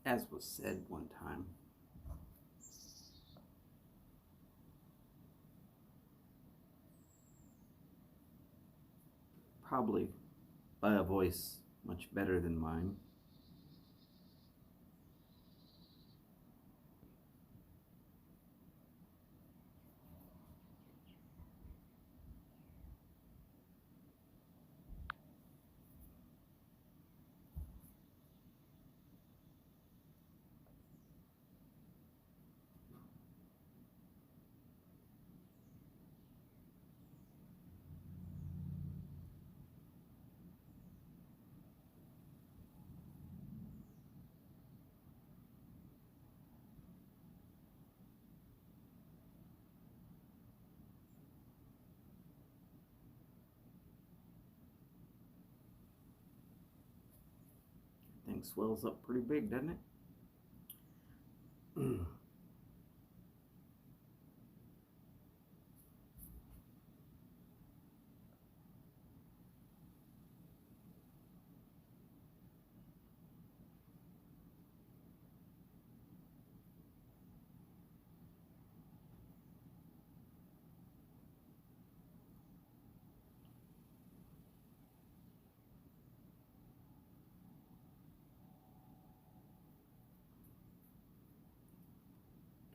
As was said one time, probably by a voice much better than mine. Thing swells up pretty big, doesn't it?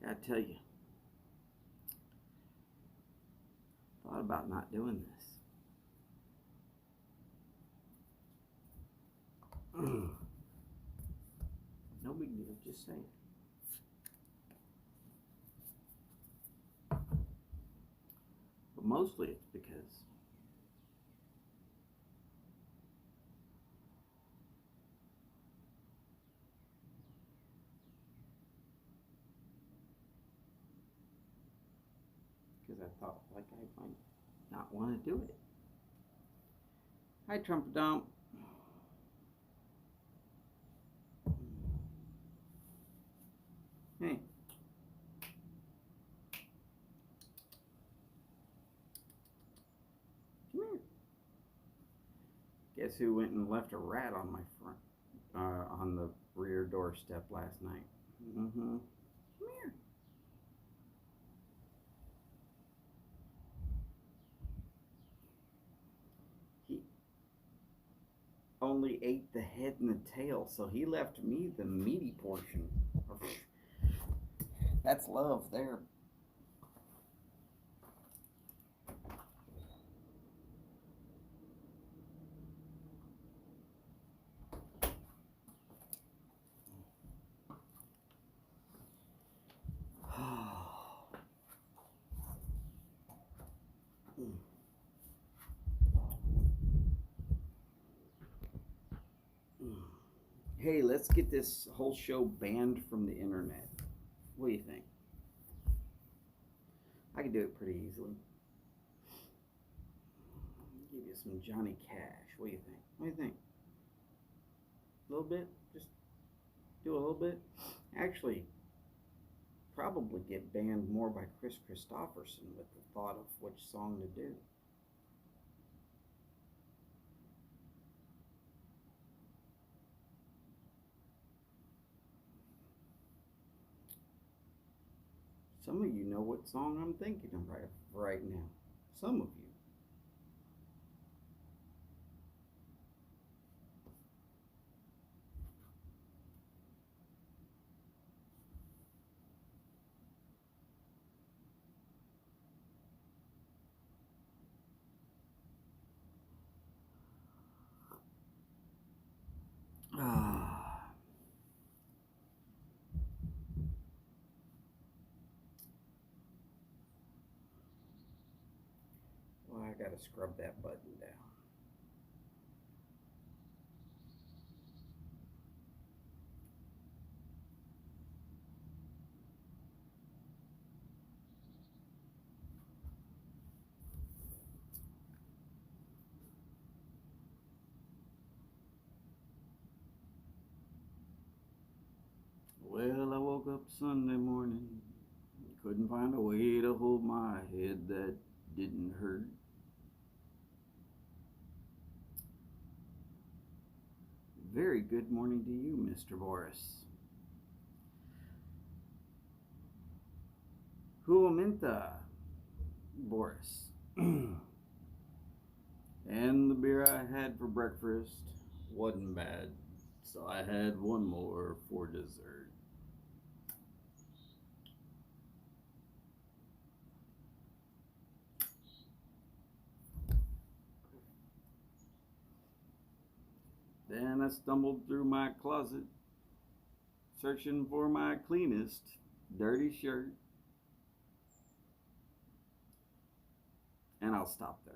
Gotta tell you, thought about not doing this. No big deal, just saying. But mostly it's because I thought like I might not want to do it. Hi, Trump Dump. Hey. Come here. Guess who went and left a rat on my front, on the rear doorstep last night? Mm-hmm. Come here. He only ate the head and the tail, so he left me the meaty portion. That's love there. Hey, let's get this whole show banned from the internet. What do you think? I can do it pretty easily. Give you some Johnny Cash. What do you think? What do you think? A little bit? Just do a little bit? Actually, probably get banned more by Chris Christopherson with the thought of which song to do. Some of you know what song I'm thinking of right now. Some of you. Ah. Well, I gotta scrub that button down. Well, I woke up Sunday morning, couldn't find a way to hold my head that didn't hurt. Very good morning to you, Mr. Boris. Huamenta, Boris. And the beer I had for breakfast wasn't bad, so I had one more for dessert. Then I stumbled through my closet searching for my cleanest dirty shirt, and I'll stop there.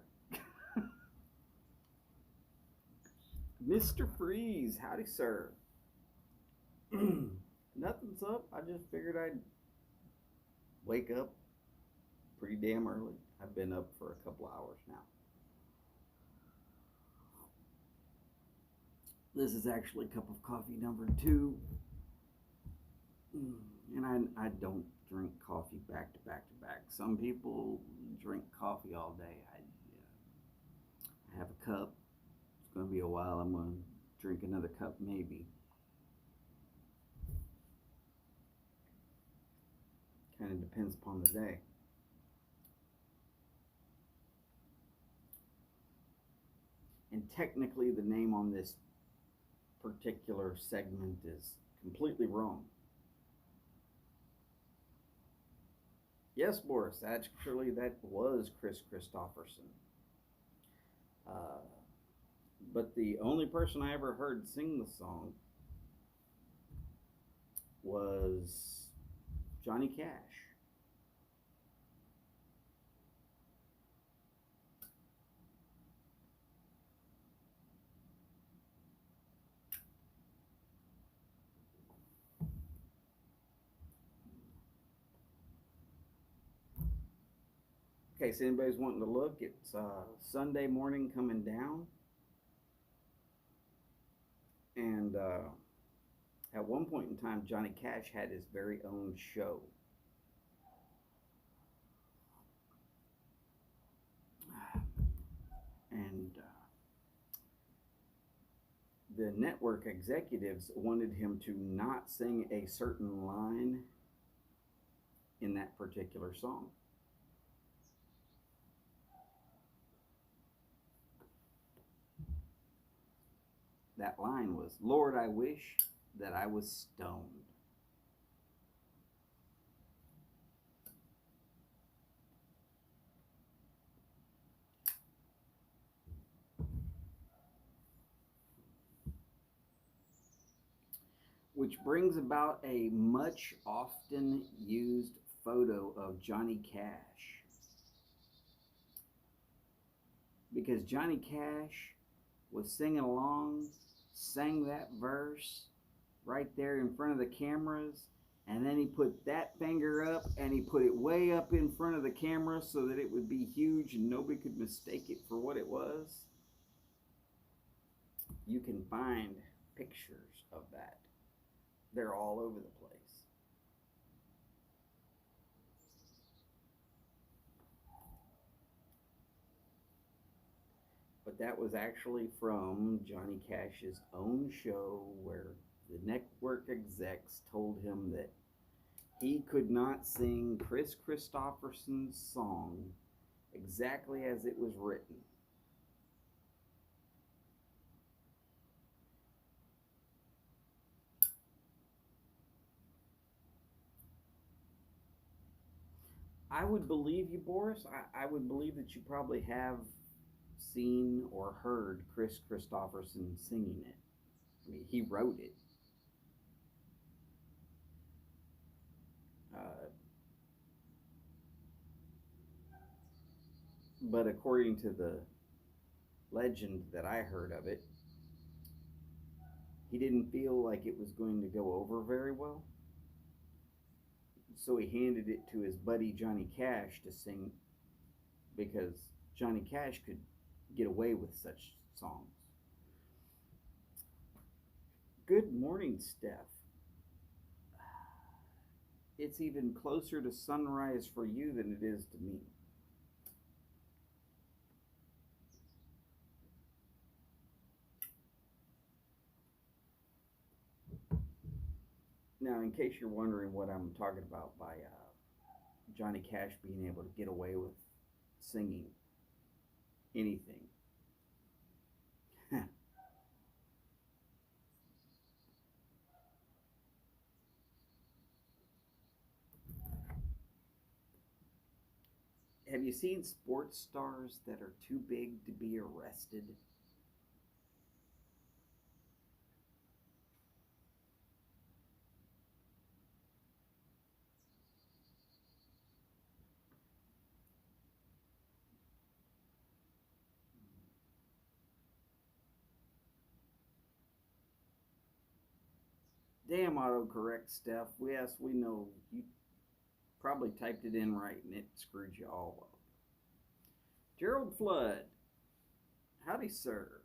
Mr. Freeze, howdy, sir. Nothing's up. I just figured I'd wake up pretty damn early. I've been up for a couple hours now. This is actually cup of coffee number 2. And I don't drink coffee back to back to back. Some people drink coffee all day. I have a cup. It's going to be a while. I'm going to drink another cup maybe. Kind of depends upon the day. And technically the name on this particular segment is completely wrong. Yes, Boris, actually that was Kris Kristofferson. But the only person I ever heard sing the song was Johnny Cash. In case anybody's wanting to look, it's Sunday morning coming down. And at one point in time, Johnny Cash had his very own show. And the network executives wanted him to not sing a certain line in that particular song. That line was, "Lord, I wish that I was stoned." Which brings about a much often used photo of Johnny Cash. Because Johnny Cash was singing along, sang that verse right there in front of the cameras, and then he put that finger up and he put it way up in front of the camera so that it would be huge and nobody could mistake it for what it was. You can find pictures of that. They're all over the place. But that was actually from Johnny Cash's own show, where the network execs told him that he could not sing Kris Kristofferson's song exactly as it was written. I would believe you, Boris. I would believe that you probably have seen or heard Kris Kristofferson singing it. I mean, he wrote it. But according to the legend that I heard of it, he didn't feel like it was going to go over very well. So he handed it to his buddy Johnny Cash to sing, because Johnny Cash could get away with such songs. Good morning, Steph. It's even closer to sunrise for you than it is to me. Now, in case you're wondering what I'm talking about by Johnny Cash being able to get away with singing anything. Have you seen sports stars that are too big to be arrested? Damn autocorrect, Steph. Yes, we know. You probably typed it in right and it screwed you all up. Gerald Flood. Howdy, sir.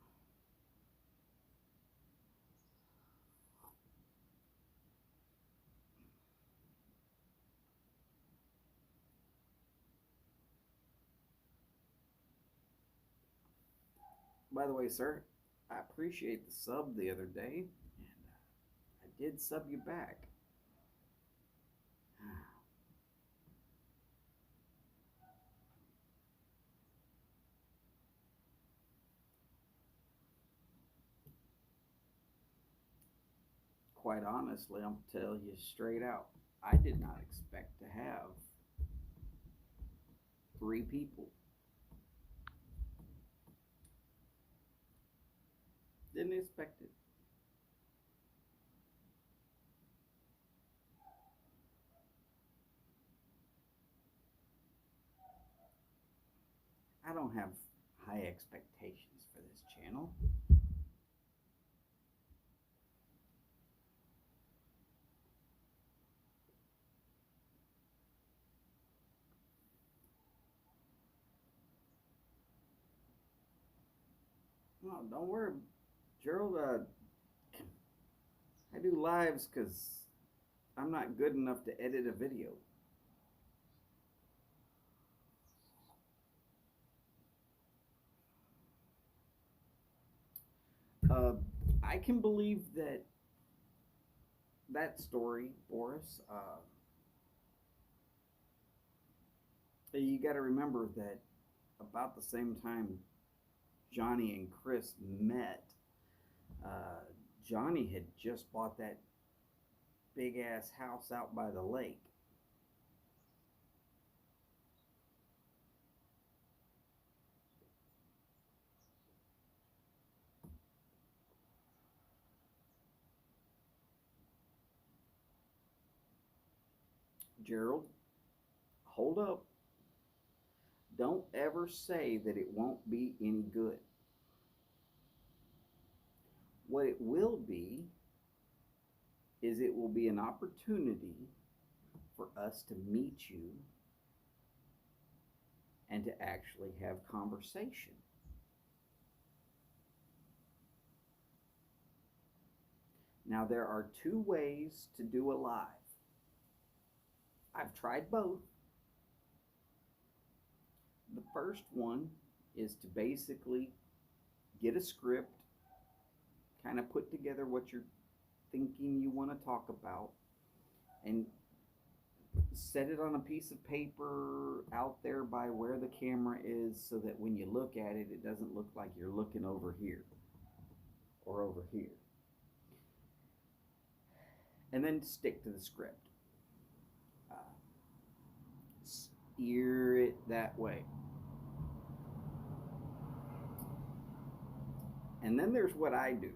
By the way, sir, I appreciate the sub the other day, and I did sub you back. Quite honestly, I'm telling you straight out, I did not expect to have three people. Didn't expect it. I don't have high expectations for this channel. No, don't worry, Gerald. I do lives because I'm not good enough to edit a video. Uh, I can believe that story, Boris. You got to remember that about the same time Johnny and Chris met, uh, Johnny had just bought that big ass house out by the lake. Gerald, hold up. Don't ever say that it won't be any good. What it will be is it will be an opportunity for us to meet you and to actually have conversation. Now, there are two ways to do a live. I've tried both. The first one is to basically get a script, kind of put together what you're thinking you want to talk about, and set it on a piece of paper out there by where the camera is so that when you look at it, it doesn't look like you're looking over here or over here. And then stick to the script. Uh, Steer it that way. And then there's what I do.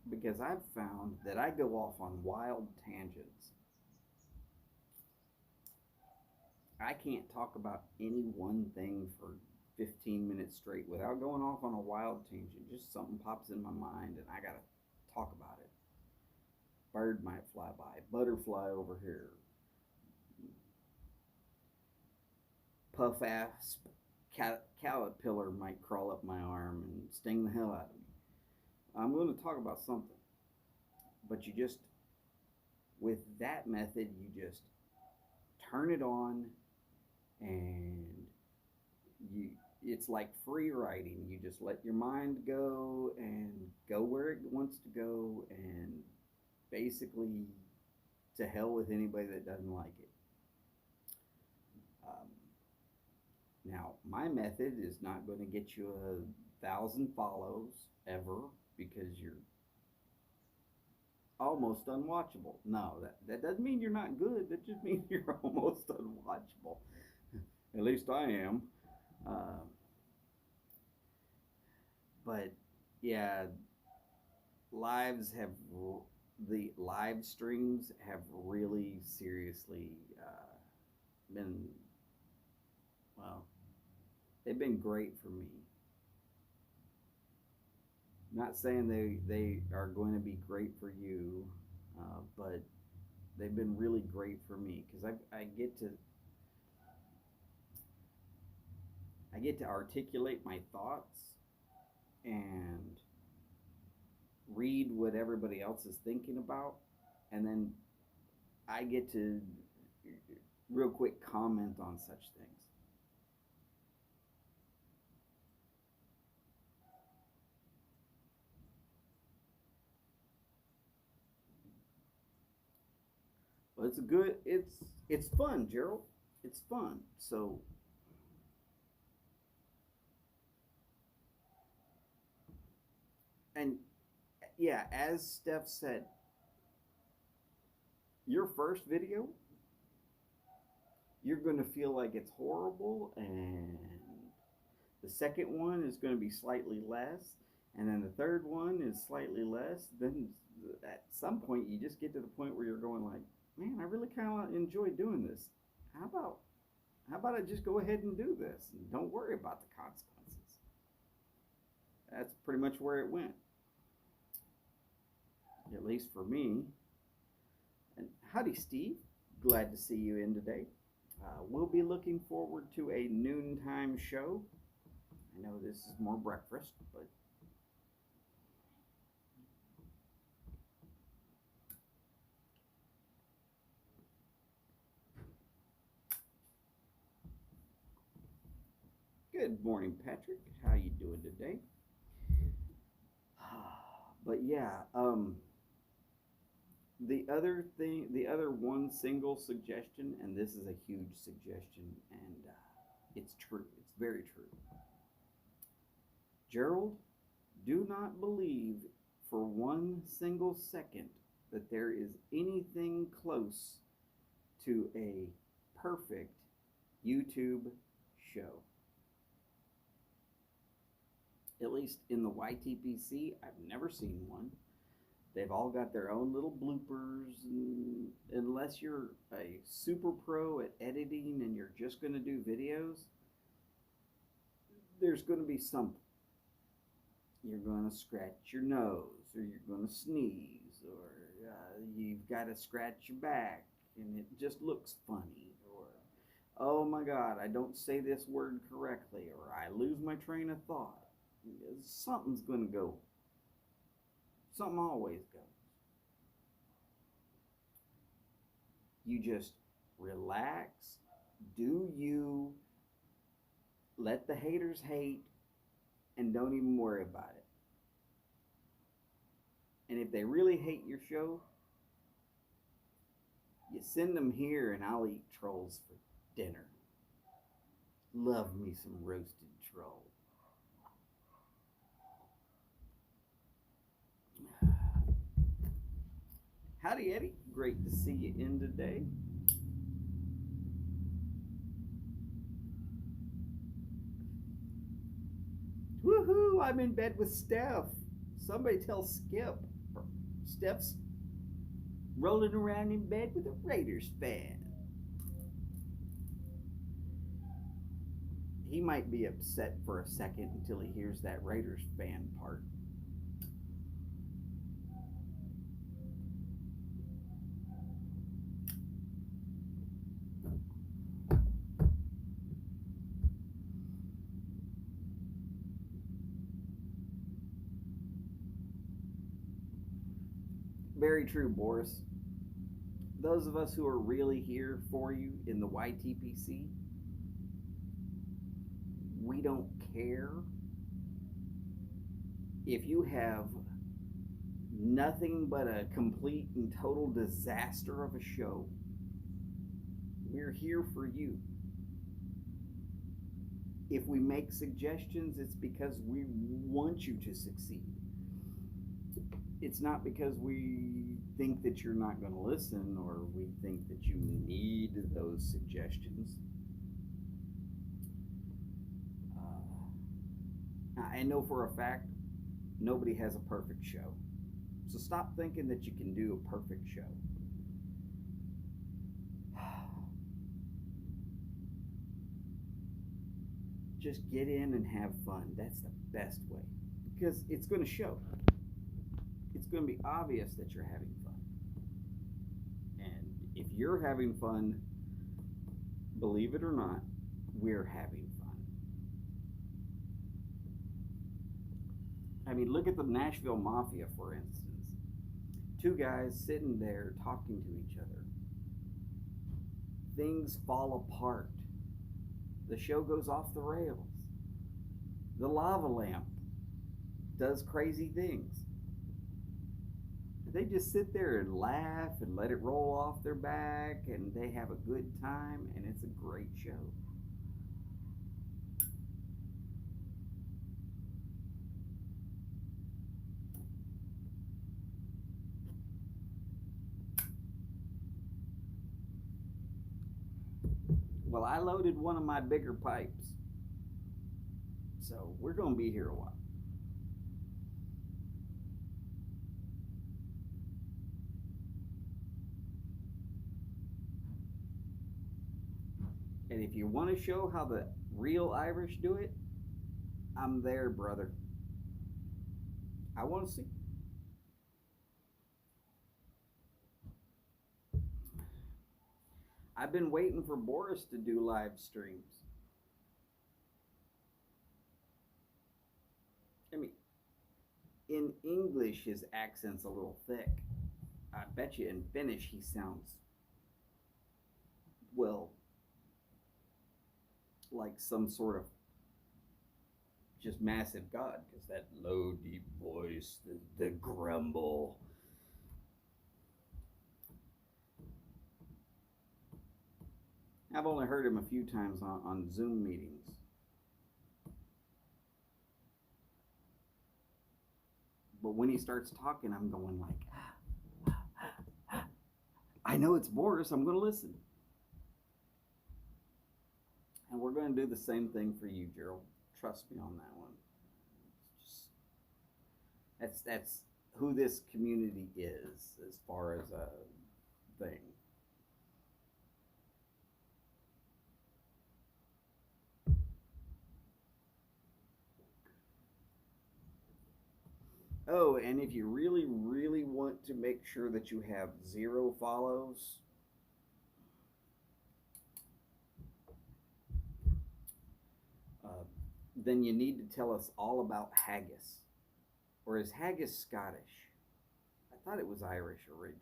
Because I've found that I go off on wild tangents. I can't talk about any one thing for 15 minutes straight without going off on a wild tangent. Just something pops in my mind and I gotta talk about it. Bird might fly by, butterfly over here, puff ass caterpillar might crawl up my arm and sting the hell out of me. I'm going to talk about something, but you just, with that method, you just turn it on and it's like free writing. You just let your mind go and go where it wants to go, and basically to hell with anybody that doesn't like it. Um, Now, my method is not going to get you 1,000 follows ever because you're almost unwatchable. No, that doesn't mean you're not good. That just means you're almost unwatchable. At least I am. Um, but yeah, lives have the live streams have really seriously been, well, they've been great for me. Not saying they are going to be great for you, but they've been really great for me because I get to articulate my thoughts and read what everybody else is thinking about, and then I get to real quick comment on such things. Well, it's fun, Gerald. It's fun. So and yeah, as Steph said, your first video, you're going to feel like it's horrible, and the second one is going to be slightly less, and then the third one is slightly less. Then at some point, you just get to the point where you're going like, man, I really kind of enjoy doing this. How about how about I just go ahead and do this and don't worry about the consequences? That's pretty much where it went, at least for me. And howdy, Steve. Glad to see you in today. We'll be looking forward to a noontime show. I know this is more breakfast, but good morning, Patrick. How you doing today? But yeah, the other one single suggestion, and this is a huge suggestion, and it's true. It's very true. Gerald, do not believe for one single second that there is anything close to a perfect YouTube show. At least in the YTPC, I've never seen one. They've all got their own little bloopers, and unless you're a super pro at editing and you're just going to do videos, there's going to be something. You're going to scratch your nose, or you're going to sneeze, or you've got to scratch your back, and it just looks funny, or oh my God, I don't say this word correctly, or I lose my train of thought. Something's going to go. Something always goes. You just relax, do you, let the haters hate, and don't even worry about it. And if they really hate your show, you send them here and I'll eat trolls for dinner. Love me some roasted troll. Howdy, Eddie. Great to see you in today. Woohoo! I'm in bed with Steph. Somebody tell Skip. Steph's rolling around in bed with a Raiders fan. He might be upset for a second until he hears that Raiders fan part. Very true, Boris. Those of us who are really here for you in the YTPC, we don't care if you have nothing but a complete and total disaster of a show. We're here for you. If we make suggestions, it's because we want you to succeed. It's not because we think that you're not going to listen or we think that you need those suggestions. I know for a fact nobody has a perfect show. So stop thinking that you can do a perfect show. Just get in and have fun. That's the best way. Because it's going to show. It's going to be obvious that you're having fun. And if you're having fun, believe it or not, we're having fun. I mean, look at the Nashville Mafia, for instance. Two guys sitting there talking to each other. Things fall apart. The show goes off the rails. The lava lamp does crazy things. They just sit there and laugh and let it roll off their back, and they have a good time, and it's a great show. Well, I loaded one of my bigger pipes, so we're going to be here a while. And if you want to show how the real Irish do it, I'm there, brother. I want to see. I've been waiting for Boris to do live streams. I mean, in English, his accent's a little thick. I bet you in Finnish, he sounds, well, like some sort of just massive god, because that low, deep voice, the grumble. I've only heard him a few times on Zoom meetings. But when he starts talking, I'm going like, I know it's Boris, I'm going to listen. And we're going to do the same thing for you, Gerald. Trust me on that one. That's who this community is as far as a thing. Oh, and if you really, really want to make sure that you have 0 follows, then you need to tell us all about haggis. Or is haggis Scottish? I thought it was Irish originally.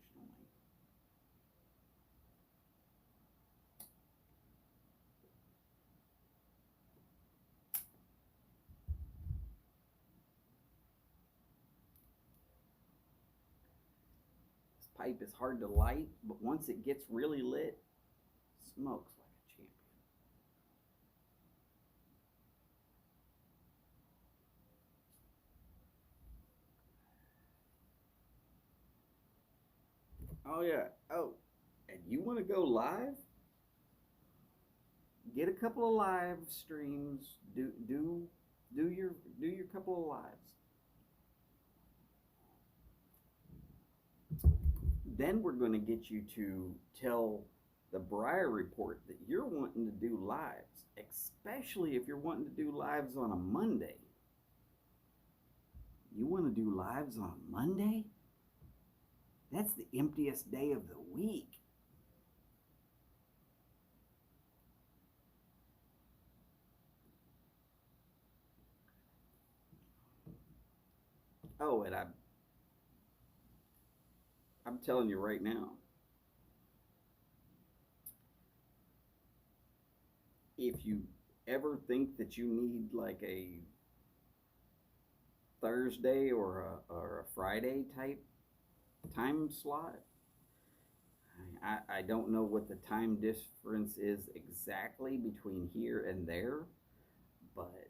This pipe is hard to light, but once it gets really lit, it smokes like a champion. Oh yeah. Oh, and you want to go live? Get a couple of live streams. Do your couple of lives. Then we're going to get you to tell the Briar Report that you're wanting to do lives, especially if you're wanting to do lives on a Monday. You want to do lives on Monday? That's the emptiest day of the week. Oh, and I'm telling you right now, if you ever think that you need like a Thursday or a Friday type time slot. I don't know what the time difference is exactly between here and there, but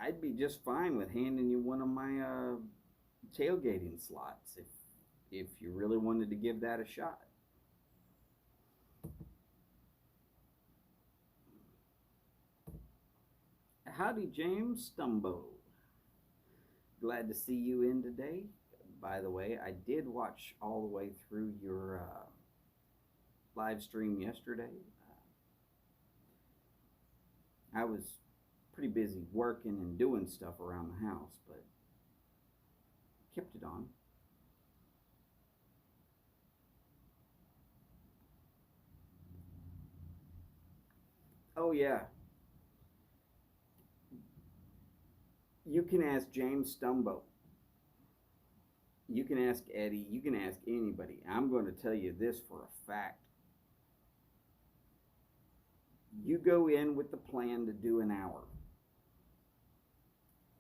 I'd be just fine with handing you one of my tailgating slots if you really wanted to give that a shot. Howdy, James Stumbo. Glad to see you in today. By the way, I did watch all the way through your live stream yesterday. I was pretty busy working and doing stuff around the house, but kept it on. Oh, yeah. You can ask James Stumbo. You can ask Eddie. You can ask anybody. I'm going to tell you this for a fact. You go in with the plan to do an hour.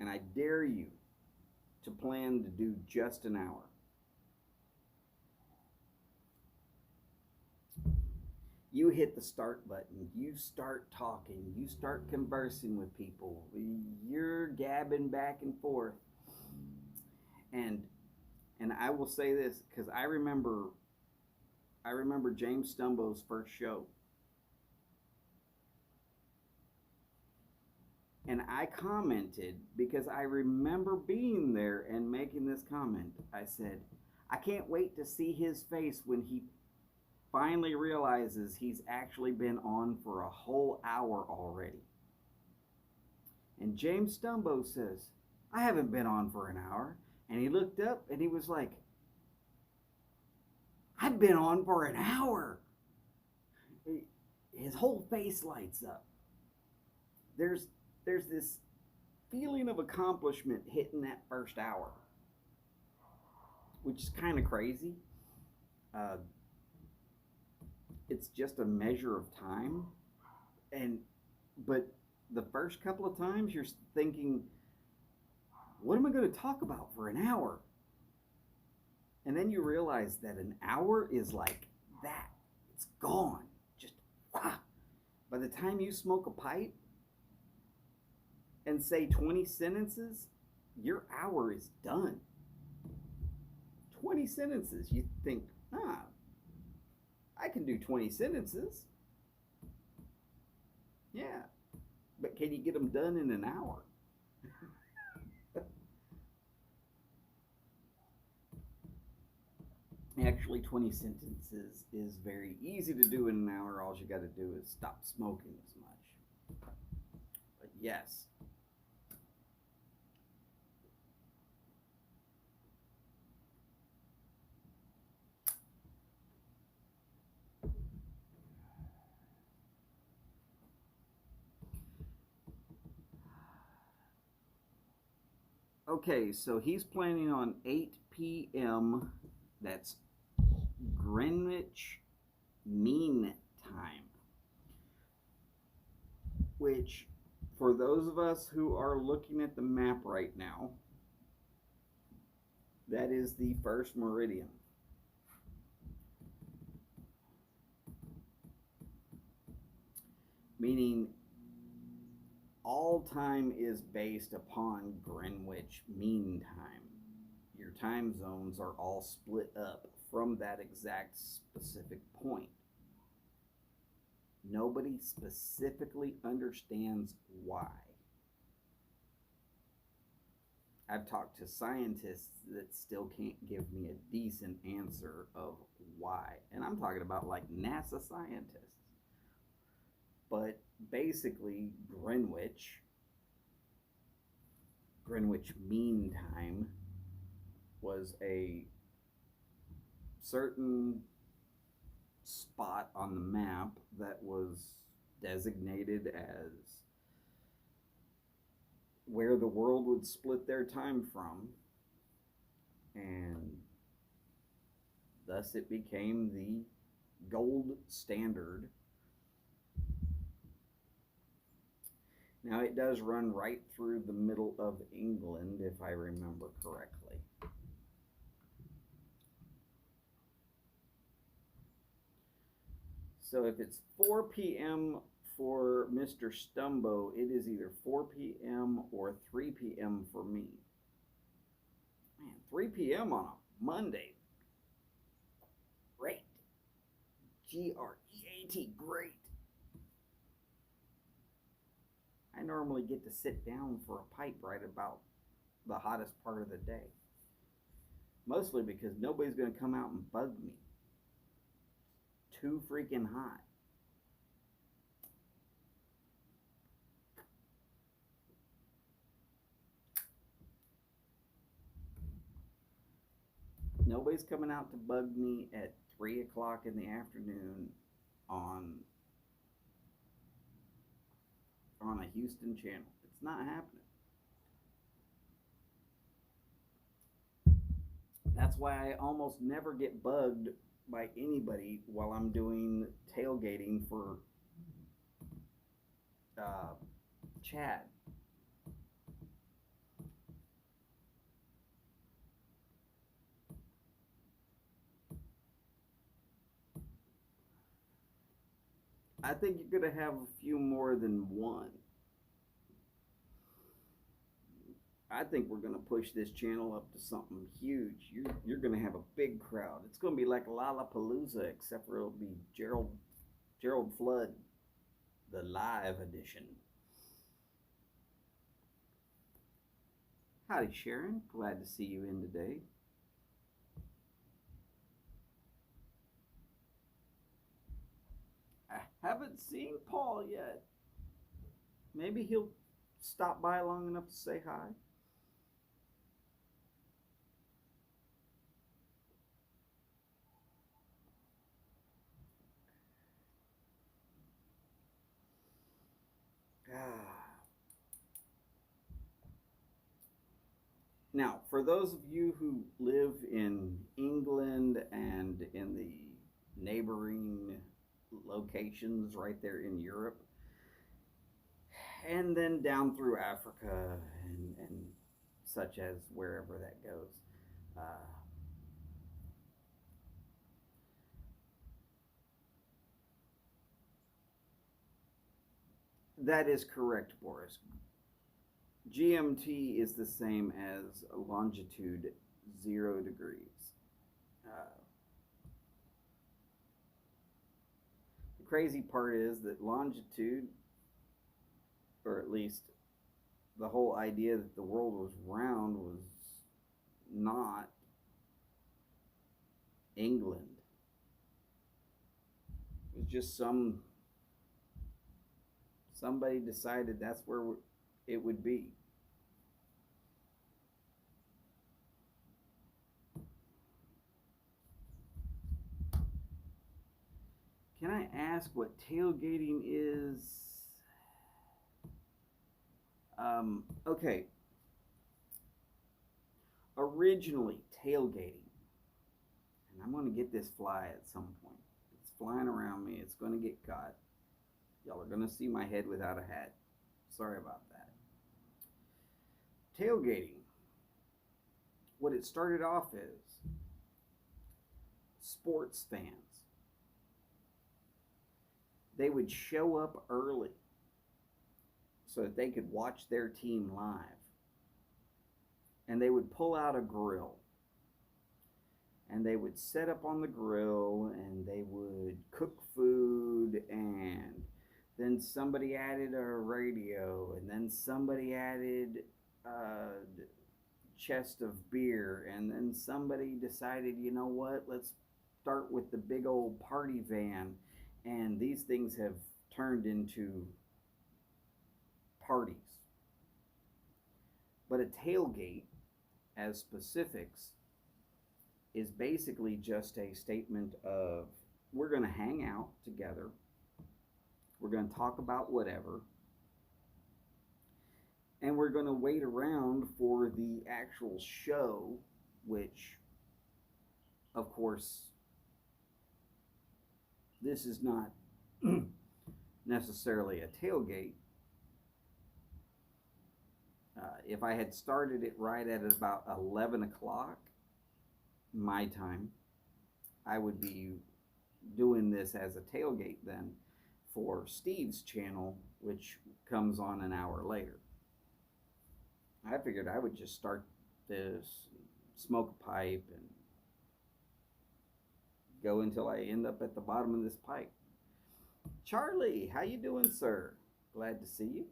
And I dare you to plan to do just an hour. You hit the start button, you start talking, you start conversing with people, you're gabbing back and forth. And I will say this, because I remember James Stumbo's first show. And I commented, because I remember being there and making this comment. I said, I can't wait to see his face when he finally realizes he's actually been on for a whole hour already. And James Stumbo says, I haven't been on for an hour. And he looked up and he was like, I've been on for an hour. His whole face lights up. There's this feeling of accomplishment hitting that first hour, which is kind of crazy. It's just a measure of time, but the first couple of times you're thinking, what am I going to talk about for an hour? And then you realize that an hour is like that. It's gone. Just wow. By the time you smoke a pipe and say 20 sentences, your hour is done. 20 sentences. You think, I can do 20 sentences. Yeah. But can you get them done in an hour? Actually, 20 sentences is very easy to do in an hour. All you got to do is stop smoking as much. But yes. Okay, so he's planning on 8 p.m. That's Greenwich Mean Time. Which, for those of us who are looking at the map right now, that is the first meridian. Meaning, all time is based upon Greenwich Mean Time. Your time zones are all split up from that exact specific point. Nobody specifically understands why. I've talked to scientists that still can't give me a decent answer of why. And I'm talking about like NASA scientists. But basically, Greenwich Mean Time was a certain spot on the map that was designated as where the world would split their time from, and thus it became the gold standard. Now, it does run right through the middle of England, if I remember correctly. So if it's 4 p.m. for Mr. Stumbo, it is either 4 p.m. or 3 p.m. for me. Man, 3 p.m. on a Monday. Great. Great. Great. I normally get to sit down for a pipe right about the hottest part of the day. Mostly because nobody's going to come out and bug me. Too freaking hot. Nobody's coming out to bug me at 3 o'clock in the afternoon on a Houston channel. It's not happening. That's why I almost never get bugged by anybody while I'm doing tailgating for Chad. I think you're going to have a few more than one. I think we're going to push this channel up to something huge. You're going to have a big crowd. It's going to be like Lollapalooza, except for it'll be Gerald Flood, the live edition. Howdy, Sharon. Glad to see you in today. I haven't seen Paul yet. Maybe he'll stop by long enough to say hi. Now, for those of you who live in England and in the neighboring locations right there in Europe, and then down through Africa and such as wherever that goes, that is correct, Boris. GMT is the same as longitude 0 degrees. The crazy part is that longitude, or at least the whole idea that the world was round, was not England. It was just somebody decided that's where it would be. Can I ask what tailgating is? Okay. Originally, tailgating, and I'm going to get this fly at some point. It's flying around me. It's going to get caught. Y'all are going to see my head without a hat. Sorry about that. Tailgating, what it started off as, sports fans. They would show up early so that they could watch their team live. And they would pull out a grill. And they would set up on the grill and they would cook food, and then somebody added a radio, and then somebody added a chest of beer, and then somebody decided, you know what, let's start with the big old party van. And these things have turned into parties. But a tailgate, as specifics, is basically just a statement of, we're going to hang out together. We're going to talk about whatever. And we're going to wait around for the actual show, which, of course, this is not necessarily a tailgate. If I had started it right at about 11 o'clock my time, I would be doing this as a tailgate then for Steve's channel, which comes on an hour later. I figured I would just start this, smoke a pipe, and go until I end up at the bottom of this pipe. Charlie, how you doing, sir? Glad to see you.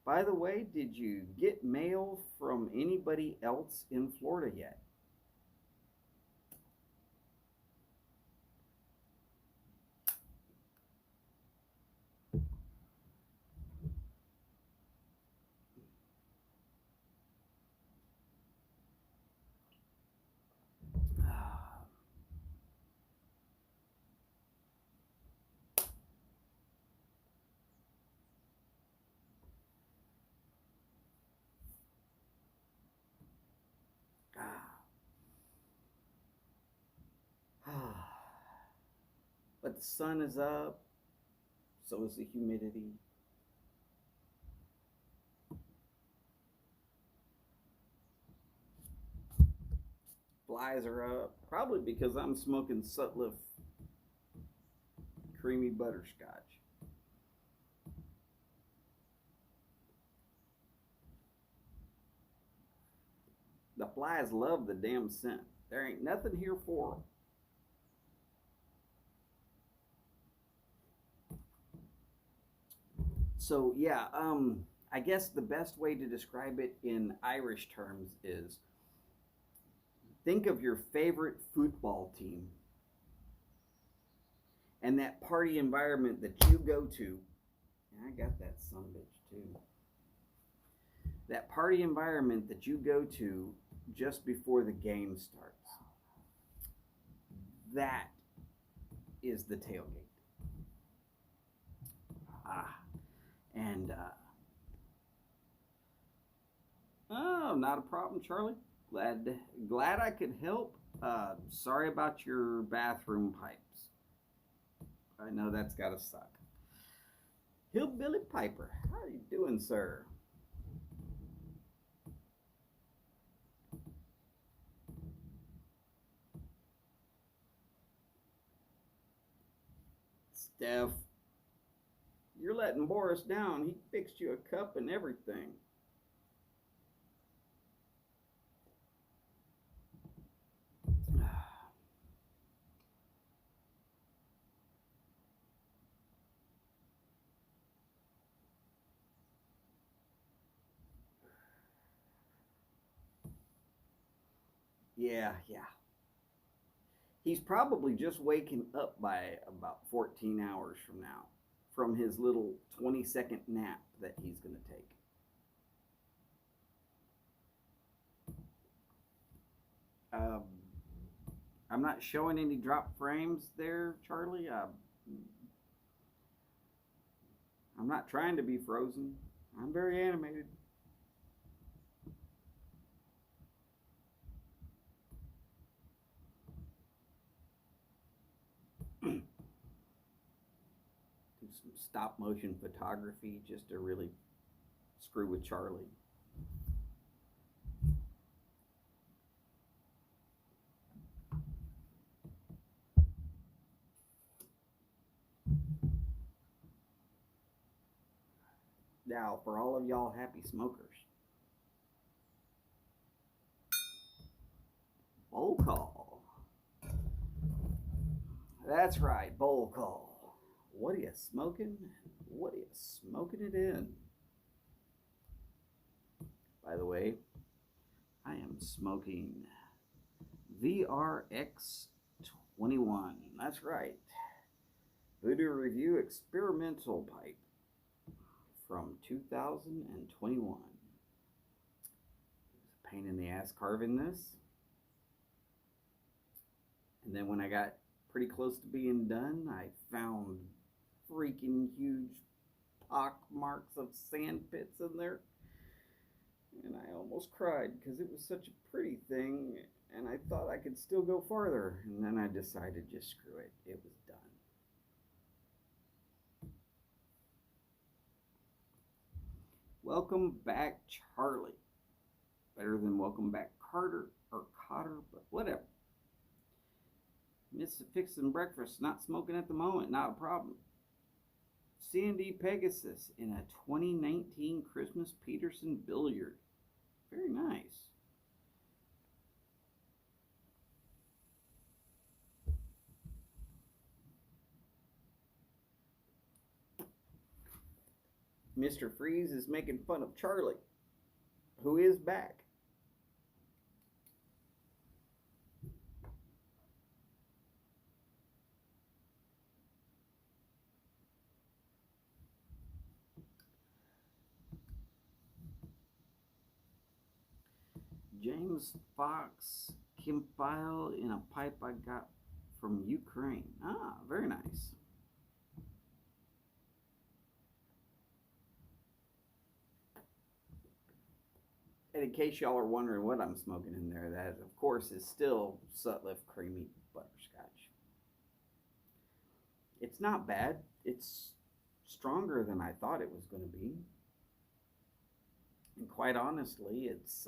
By the way, did you get mail from anybody else in Florida yet? But the sun is up, so is the humidity. Flies are up, probably because I'm smoking Sutliff creamy butterscotch. The flies love the damn scent. There ain't nothing here for them. So yeah, I guess the best way to describe it in Irish terms is think of your favorite football team and that party environment that you go to. And I got that sumbitch too. That party environment that you go to just before the game starts. That is the tailgate. And oh, not a problem, Charlie. Glad I could help. Sorry about your bathroom pipes. I know that's gotta suck. Hillbilly Piper, how are you doing, sir? Steph, you're letting Boris down. He fixed you a cup and everything. Yeah. He's probably just waking up by about 14 hours from now, from his little 20-second nap that he's going to take. I'm not showing any drop frames there, Charlie. I'm not trying to be frozen. I'm very animated. Do some stop motion photography just to really screw with Charlie. Now, for all of y'all happy smokers, bowl call. That's right, bowl call. What are you smoking? What are you smoking it in? By the way, I am smoking VRX21. That's right. Voodoo Review Experimental Pipe from 2021. It was a pain in the ass carving this. And then when I got pretty close to being done, I found freaking huge pock marks of sand pits in there. And I almost cried because it was such a pretty thing and I thought I could still go farther. And then I decided just screw it. It was done. Welcome back, Charlie. Better than welcome back, Carter or Cotter, but whatever. Missed fixing breakfast, not smoking at the moment, not a problem. C&D Pegasus in a 2019 Christmas Peterson Billiard. Very nice. Mr. Freeze is making fun of Charlie, who is back. James Fox Kimphile in a pipe I got from Ukraine. Ah, very nice. And in case y'all are wondering what I'm smoking in there, that of course is still Sutliff Creamy Butterscotch. It's not bad. It's stronger than I thought it was going to be. And quite honestly, it's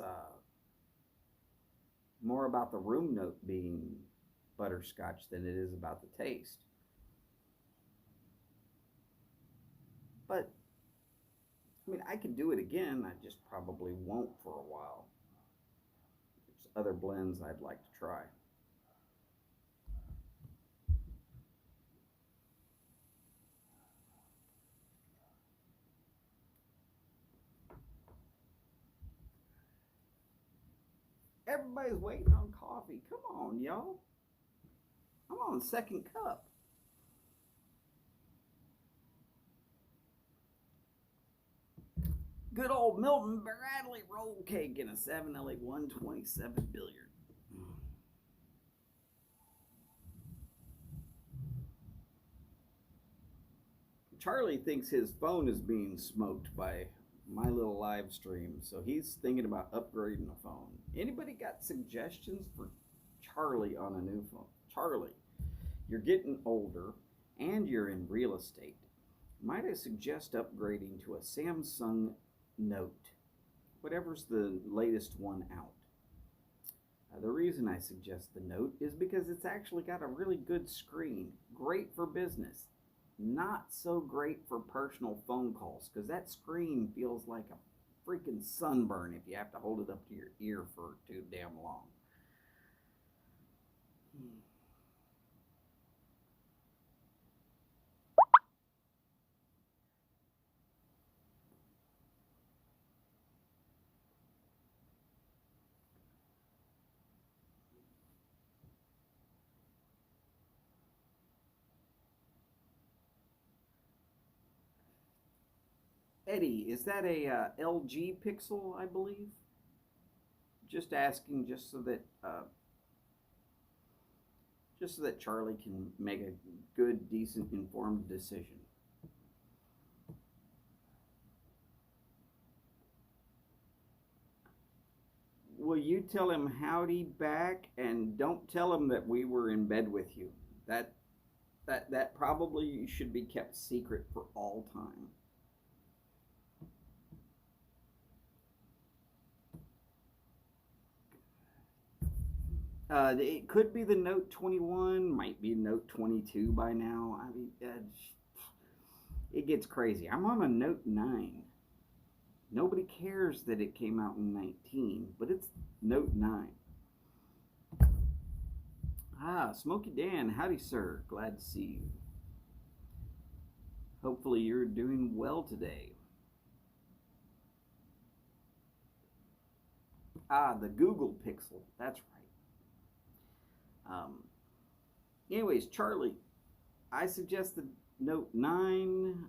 more about the room note being butterscotch than it is about the taste. But I mean, I could do it again. I just probably won't for a while. There's other blends I'd like to try. Everybody's waiting on coffee. Come on, y'all. I'm on the second cup. Good old Milton Bradley roll cake in a 7LA 127 Billiard. Charlie thinks his phone is being smoked by my little live stream, so he's thinking about upgrading the phone. Anybody got suggestions for Charlie on a new phone? Charlie, you're getting older and you're in real estate. Might I suggest upgrading to a Samsung Note, whatever's the latest one out. The reason I suggest the Note is because it's actually got a really good screen, great for business. Not so great for personal phone calls because that screen feels like a freaking sunburn if you have to hold it up to your ear for too damn long. Eddie, is that a LG Pixel, I believe? Just asking, just so that Charlie can make a good, decent, informed decision. Will you tell him howdy back, and don't tell him that we were in bed with you? That probably should be kept secret for all time. It could be the Note 21, might be Note 22 by now. I mean, it gets crazy. I'm on a Note 9. Nobody cares that it came out in 19, but it's Note 9. Ah, Smokey Dan, howdy sir, glad to see you. Hopefully you're doing well today. Ah, the Google Pixel, that's right. Anyways, Charlie, I suggest the Note 9.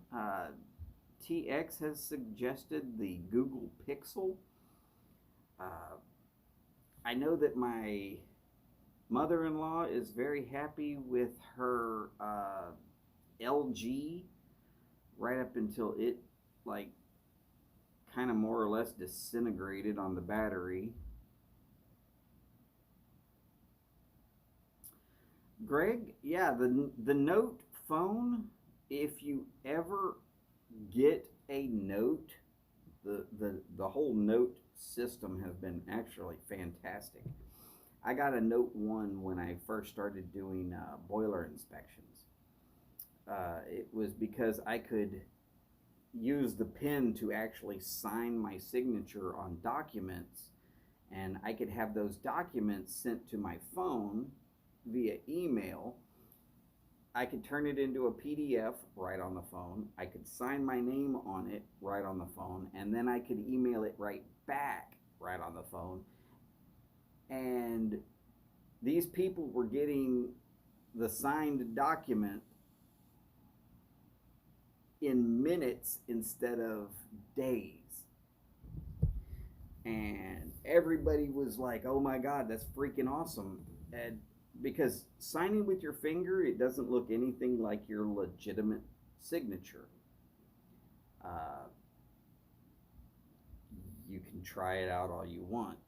TX has suggested the Google Pixel. I know that my mother-in-law is very happy with her LG right up until it like kind of more or less disintegrated on the battery. Greg, yeah, the Note phone, if you ever get a Note, The whole note system has been actually fantastic. I got a Note 1 when I first started doing boiler inspections. It was because I could use the pen to actually sign my signature on documents, and I could have those documents sent to my phone via email. I could turn it into a PDF right on the phone. I could sign my name on it right on the phone, and then I could email it right back right on the phone. And these people were getting the signed document in minutes instead of days. And everybody was like, oh my God, that's freaking awesome. And because signing with your finger, it doesn't look anything like your legitimate signature. You can try it out all you want.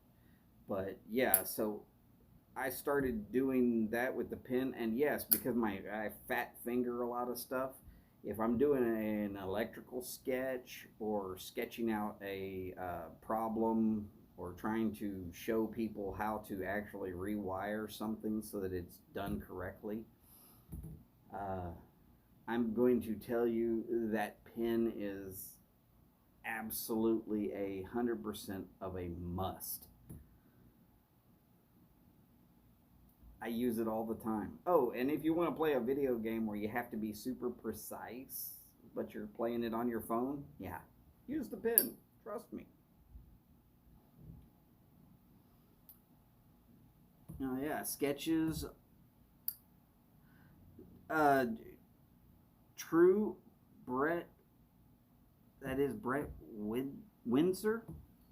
But yeah, so I started doing that with the pen, and yes, because I fat finger a lot of stuff. If I'm doing an electrical sketch or sketching out a problem or trying to show people how to actually rewire something so that it's done correctly, I'm going to tell you that pen is absolutely 100% of a must. I use it all the time. Oh, and if you want to play a video game where you have to be super precise, but you're playing it on your phone, yeah, use the pen. Trust me. Oh yeah, sketches. True Brett. That is Brett Windsor.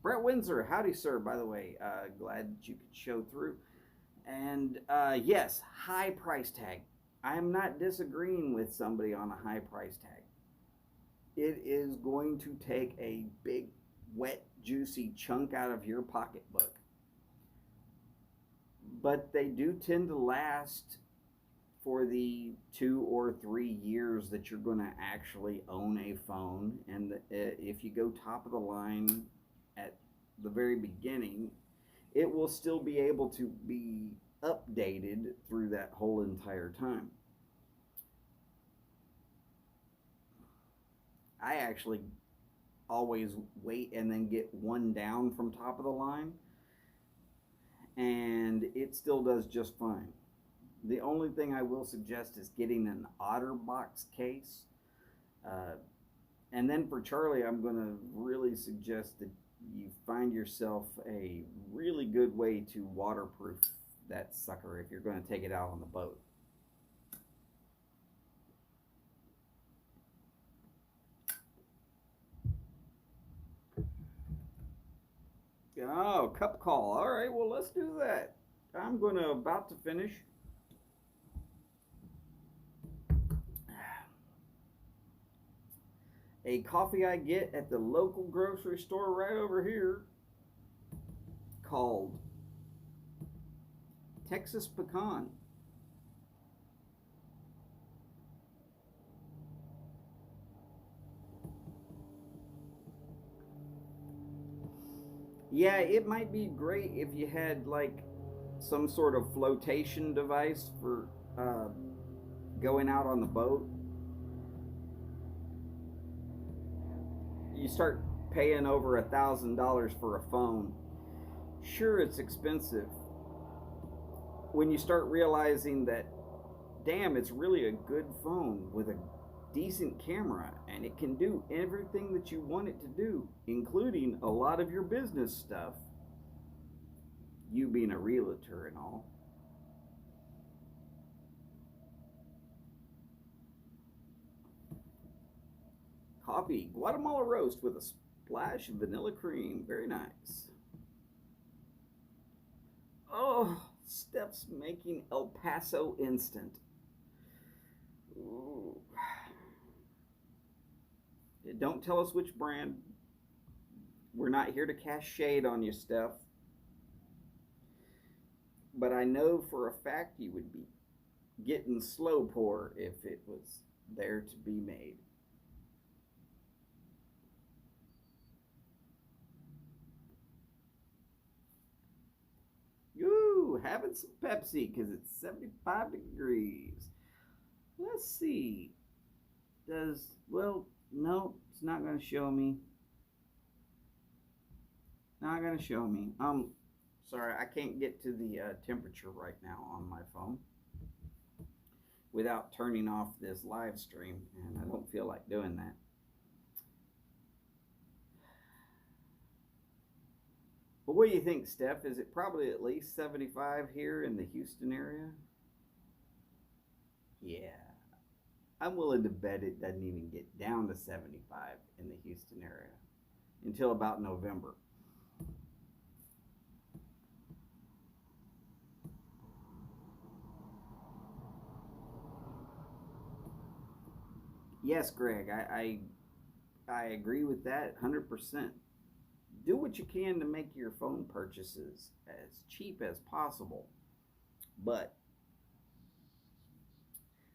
Brett Windsor, howdy, sir. By the way, glad that you could show through. And yes, high price tag. I am not disagreeing with somebody on a high price tag. It is going to take a big, wet, juicy chunk out of your pocketbook. But they do tend to last for the 2 or 3 years that you're going to actually own a phone. And if you go top of the line at the very beginning, it will still be able to be updated through that whole entire time. I actually always wait and then get one down from top of the line, and it still does just fine. The only thing I will suggest is getting an OtterBox case. And then for Charlie, I'm going to really suggest that you find yourself a really good way to waterproof that sucker if you're going to take it out on the boat. Oh, cup call. All right, well, let's do that. I'm about to finish. A coffee I get at the local grocery store right over here called Texas Pecan. Yeah, it might be great if you had like some sort of flotation device for going out on the boat. You start paying over $1,000 for a phone. Sure, it's expensive. When you start realizing that, damn, it's really a good phone with a decent camera, and it can do everything that you want it to do, including a lot of your business stuff, you being a realtor and all. Coffee, Guatemala roast with a splash of vanilla cream. Very nice. Oh, Steph's making El Paso instant. Ooh. Don't tell us which brand. We're not here to cast shade on you, Steph. But I know for a fact you would be getting slow pour if it was there to be made. having some Pepsi because it's 75 degrees. Let's see. Well, no, it's not going to show me. Not going to show me. Sorry, I can't get to the temperature right now on my phone without turning off this live stream, and I don't feel like doing that. But what do you think, Steph? Is it probably at least 75 here in the Houston area? Yeah. I'm willing to bet it doesn't even get down to 75 in the Houston area until about November. Yes, Greg, I agree with that 100%. Do what you can to make your phone purchases as cheap as possible. But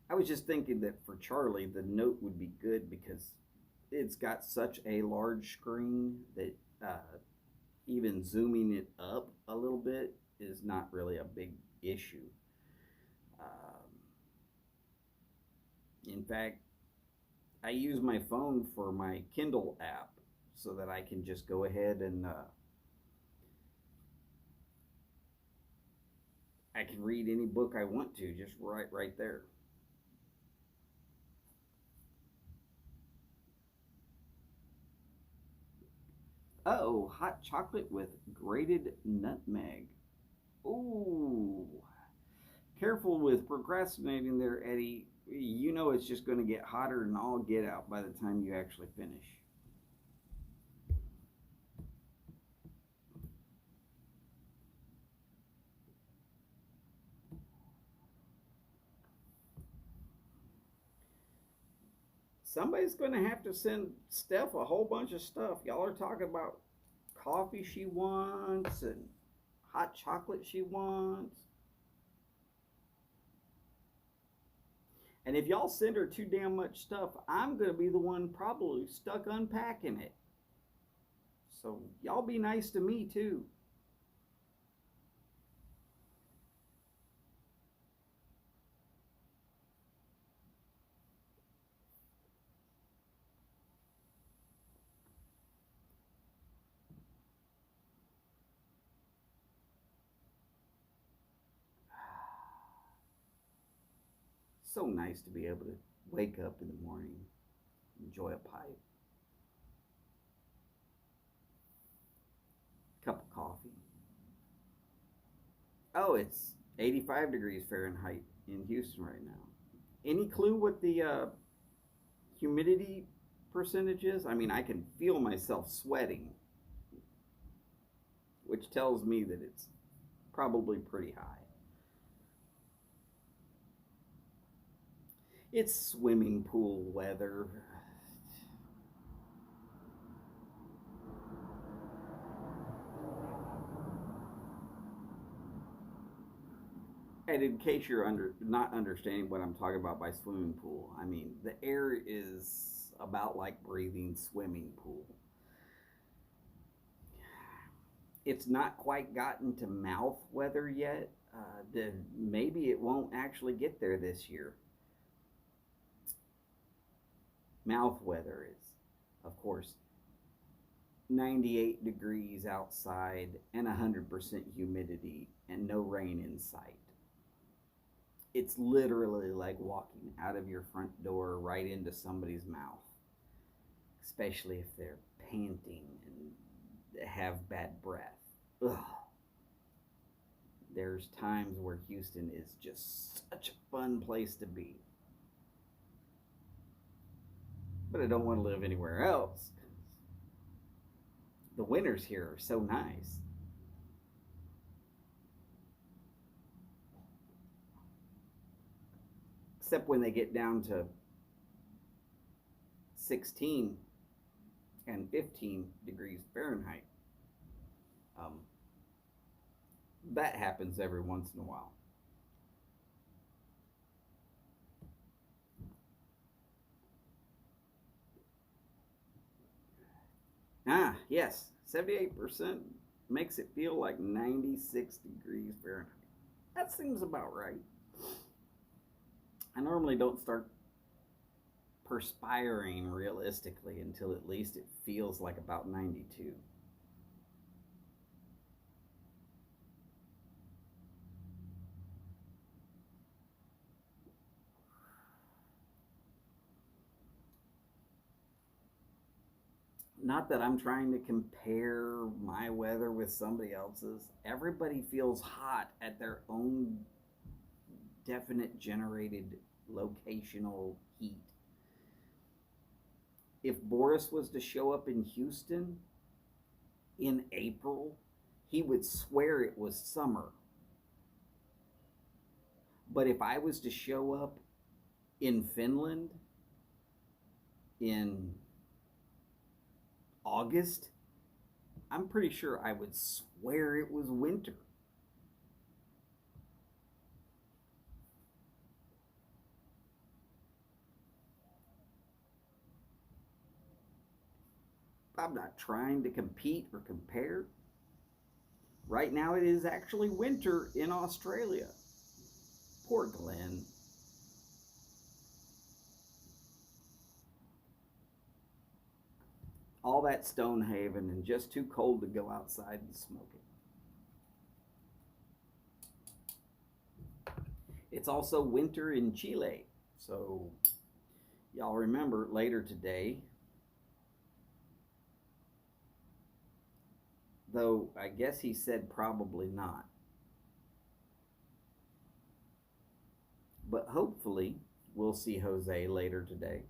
I was just thinking that for Charlie, the Note would be good because it's got such a large screen that even zooming it up a little bit is not really a big issue. In fact, I use my phone for my Kindle app so that I can just go ahead and I can read any book I want to just right there. Oh, hot chocolate with grated nutmeg. Ooh. Careful with procrastinating there, Eddie. You know it's just going to get hotter than all get out by the time you actually finish. Somebody's going to have to send Steph a whole bunch of stuff. Y'all are talking about coffee she wants and hot chocolate she wants. And if y'all send her too damn much stuff, I'm going to be the one probably stuck unpacking it. So y'all be nice to me too. So nice to be able to wake up in the morning, enjoy a pipe, cup of coffee. Oh, it's 85 degrees Fahrenheit in Houston right now. Any clue what the humidity percentage is? I mean, I can feel myself sweating, which tells me that it's probably pretty high. It's swimming pool weather. And in case you're not understanding what I'm talking about by swimming pool, I mean the air is about like breathing swimming pool. It's not quite gotten to mouth weather yet. Maybe it won't actually get there this year. Mouth weather is, of course, 98 degrees outside and 100% humidity and no rain in sight. It's literally like walking out of your front door right into somebody's mouth, especially if they're panting and have bad breath. Ugh. There's times where Houston is just such a fun place to be. But I don't want to live anywhere else. The winters here are so nice. Except when they get down to 16 and 15 degrees Fahrenheit. That happens every once in a while. Ah, yes, 78% makes it feel like 96 degrees Fahrenheit. That seems about right. I normally don't start perspiring realistically until at least it feels like about 92. Not that I'm trying to compare my weather with somebody else's. Everybody feels hot at their own definite generated locational heat. If Boris was to show up in Houston in April, he would swear it was summer. But if I was to show up in Finland in August, I'm pretty sure I would swear it was winter. I'm not trying to compete or compare. Right now, it is actually winter in Australia. Poor Glenn. All that Stonehaven and just too cold to go outside and smoke it. It's also winter in Chile. So, y'all remember later today, though I guess he said probably not. But hopefully, we'll see Jose later today.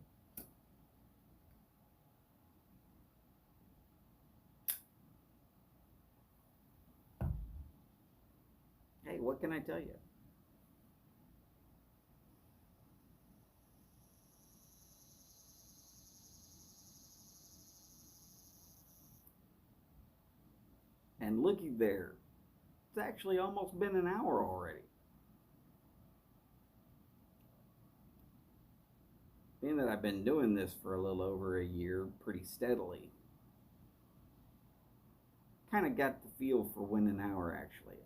Hey, what can I tell you? And looky there, it's actually almost been an hour already. Being that I've been doing this for a little over a year pretty steadily, kind of got the feel for when an hour actually is.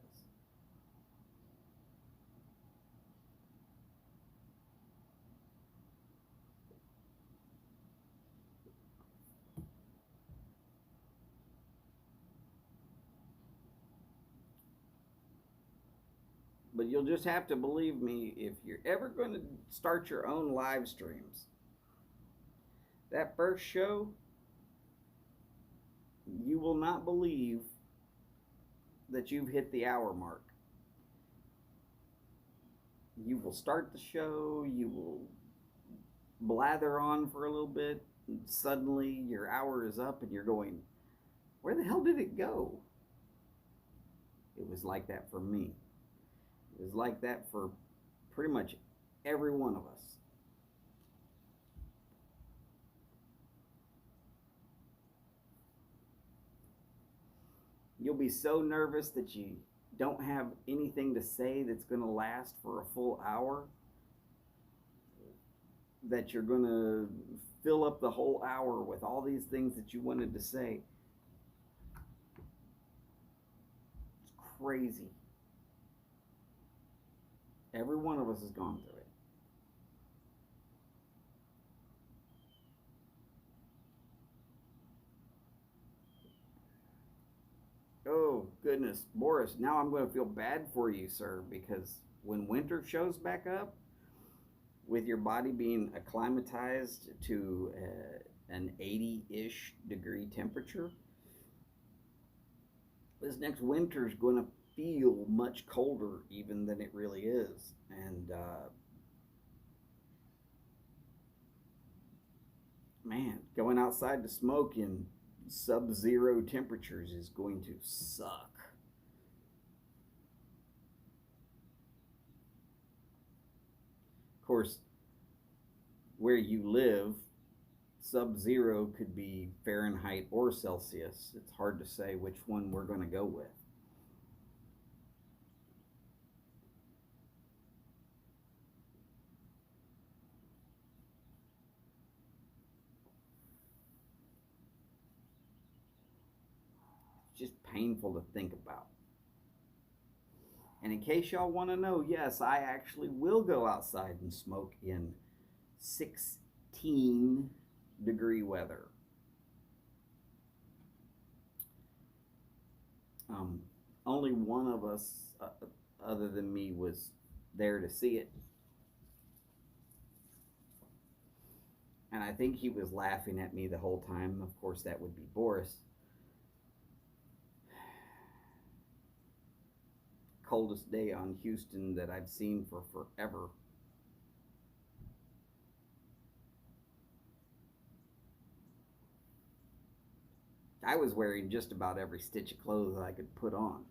But you'll just have to believe me if you're ever going to start your own live streams. That first show, you will not believe that you've hit the hour mark. You will start the show, you will blather on for a little bit, and suddenly your hour is up and you're going, where the hell did it go? It was like that for me. It was like that for pretty much every one of us. You'll be so nervous that you don't have anything to say that's going to last for a full hour, that you're going to fill up the whole hour with all these things that you wanted to say. It's crazy. Every one of us has gone through it. Oh, goodness. Boris, now I'm going to feel bad for you, sir, because when winter shows back up, with your body being acclimatized to an 80-ish degree temperature, this next winter is going to feel much colder even than it really is. And man, going outside to smoke in sub-zero temperatures is going to suck. Of course, where you live, sub-zero could be Fahrenheit or Celsius. It's hard to say which one we're going to go with. It's just painful to think about. And in case y'all want to know, yes, I actually will go outside and smoke in 16-degree weather. Only one of us, other than me, was there to see it. And I think he was laughing at me the whole time. Of course, that would be Boris. Coldest day on Houston that I've seen for forever. I was wearing just about every stitch of clothes I could put on.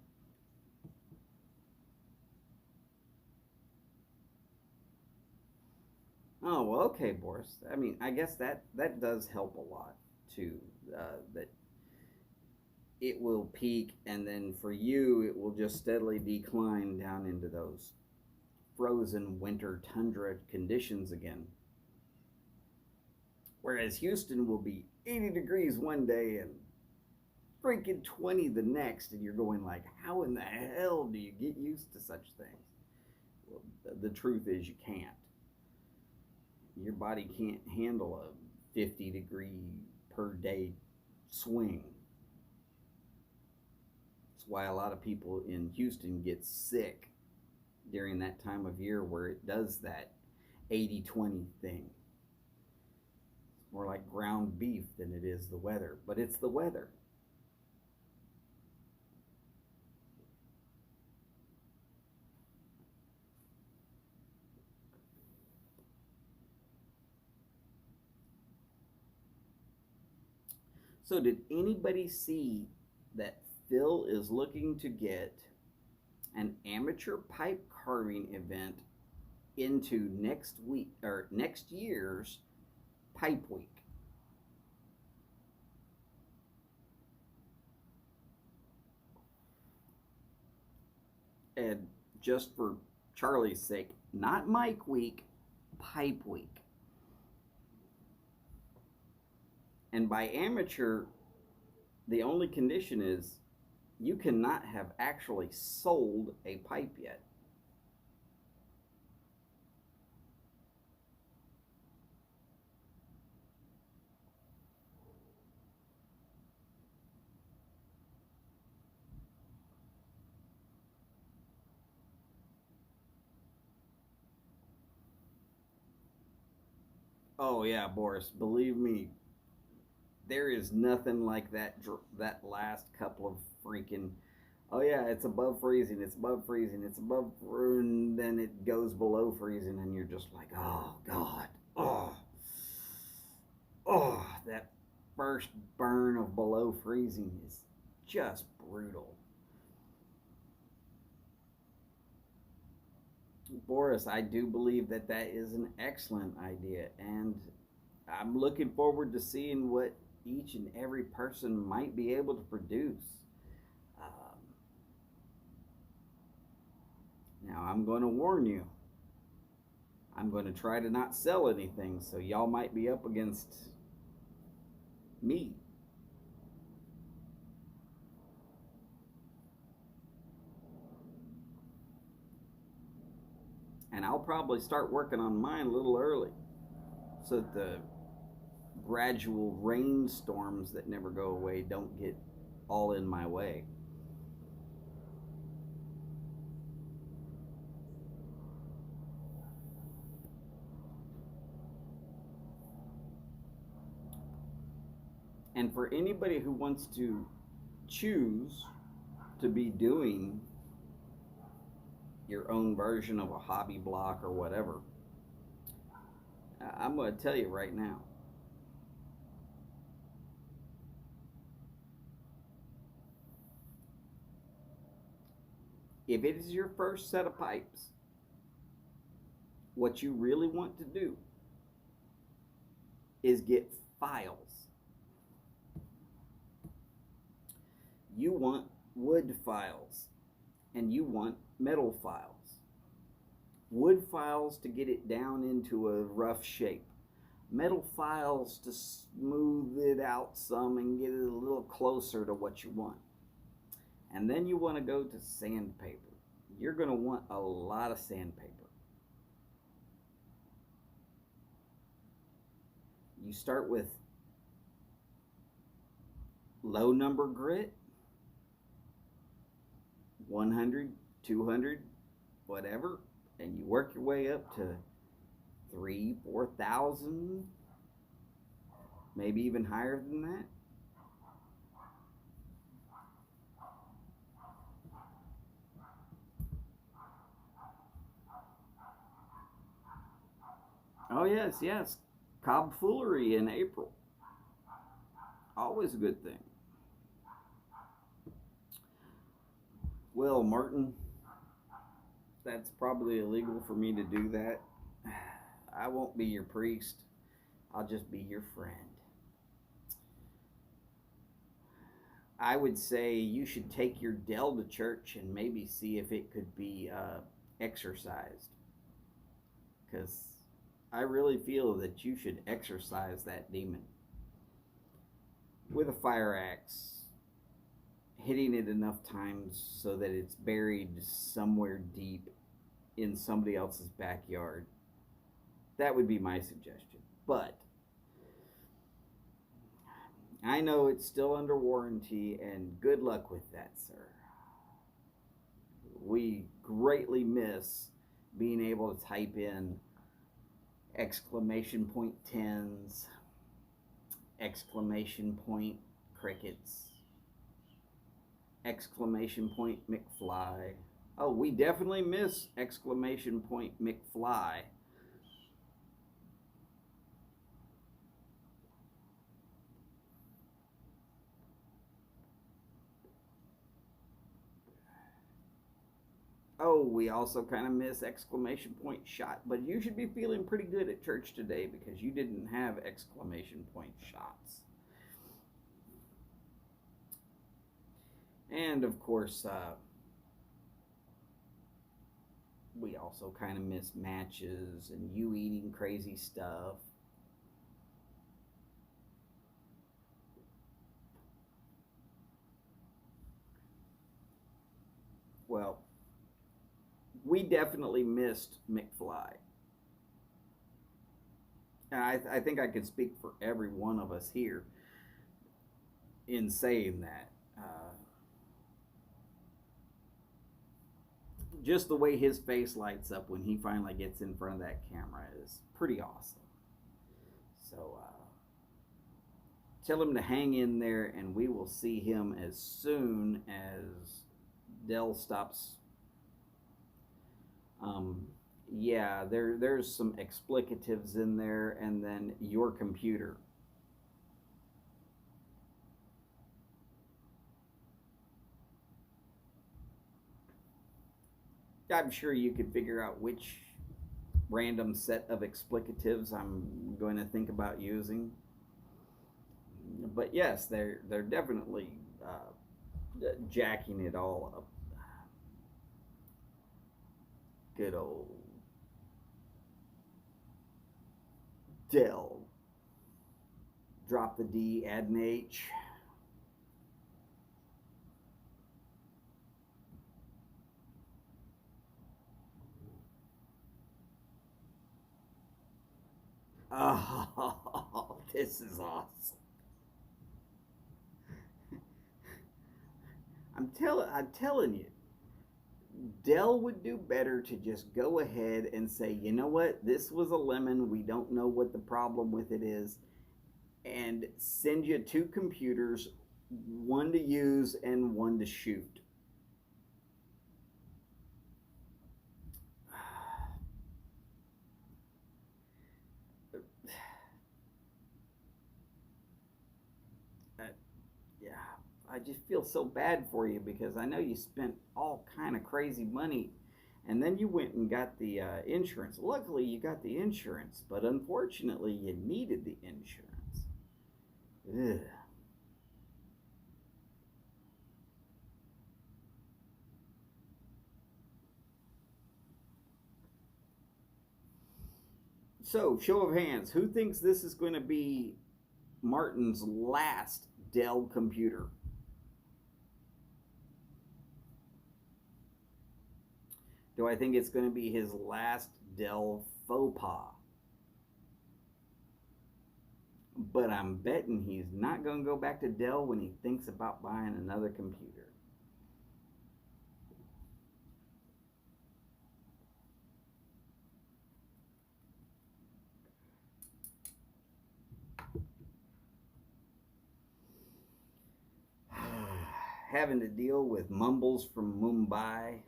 Oh, well, okay, Boris. I mean, I guess that does help a lot too. That it will peak, and then for you, it will just steadily decline down into those frozen winter tundra conditions again. Whereas Houston will be 80 degrees one day and freaking 20 the next, and you're going like, how in the hell do you get used to such things? Well, the truth is you can't. Your body can't handle a 50-degree per day swing. That's why a lot of people in Houston get sick during that time of year where it does that 80-20 thing. It's more like ground beef than it is the weather, but it's the weather. So did anybody see that Phil is looking to get an amateur pipe carving event into next week or next year's Pipe Week? And just for Charlie's sake, not Mike Week, Pipe Week. And by amateur, the only condition is you cannot have actually sold a pipe yet. Oh yeah, Boris, believe me, there is nothing like that last couple of freaking, oh yeah, it's above freezing, it's above freezing, it's above, and then it goes below freezing, and you're just like, oh god, oh, that first burn of below freezing is just brutal. Boris, I do believe that that is an excellent idea, and I'm looking forward to seeing what each and every person might be able to produce. Um, Now, I'm going to warn you. I'm going to try to not sell anything, so y'all might be up against me. And I'll probably start working on mine a little early so that the gradual rainstorms that never go away don't get all in my way. And for anybody who wants to choose to be doing your own version of a hobby block or whatever, I'm going to tell you right now, if it is your first set of pipes, what you really want to do is get files. You want wood files and you want metal files. Wood files to get it down into a rough shape. Metal files to smooth it out some and get it a little closer to what you want. And then you want to go to sandpaper. you're going to want a lot of sandpaper. You start with low number grit, 100, 200, whatever, and you work your way up to 3, 4,000, maybe even higher than that. Oh yes, yes, Cobb Foolery in April. Always a good thing. Well, Martin, that's probably illegal for me to do that. I won't be your priest. I'll just be your friend. I would say you should take your Dell to church and maybe see if it could be exercised. Because I really feel that you should exorcise that demon with a fire axe, hitting it enough times so that it's buried somewhere deep in somebody else's backyard. That would be my suggestion. But I know it's still under warranty, and good luck with that, sir. We greatly miss being able to type in exclamation point tens, exclamation point crickets, exclamation point McFly. Oh, we definitely miss exclamation point McFly. Oh, we also kind of miss exclamation point shot, but you should be feeling pretty good at church today because you didn't have exclamation point shots. And of course, we also kind of miss matches and you eating crazy stuff. Well, we definitely missed McFly. And I think I can speak for every one of us here in saying that. Just the way his face lights up when he finally gets in front of that camera is pretty awesome. So tell him to hang in there, and we will see him as soon as Dell stops. Yeah, there's some explicatives in there, and then your computer. I'm sure you could figure out which random set of explicatives I'm going to think about using. But yes, they're definitely jacking it all up. Good old Dell. Drop the D, add an H. Oh, this is awesome. I'm telling you, Dell would do better to just go ahead and say, you know what, this was a lemon. We don't know what the problem with it is, and send you 2 computers, one to use and one to shoot. Yeah, I just feel so bad for you because I know you spent all kind of crazy money, and then you went and got the insurance. Luckily, you got the insurance, but unfortunately, you needed the insurance. Ugh. So, show of hands, who thinks this is going to be Martin's last Dell computer? Do I think it's going to be his last Dell faux pas? But I'm betting he's not going to go back to Dell when he thinks about buying another computer. Having to deal with mumbles from Mumbai.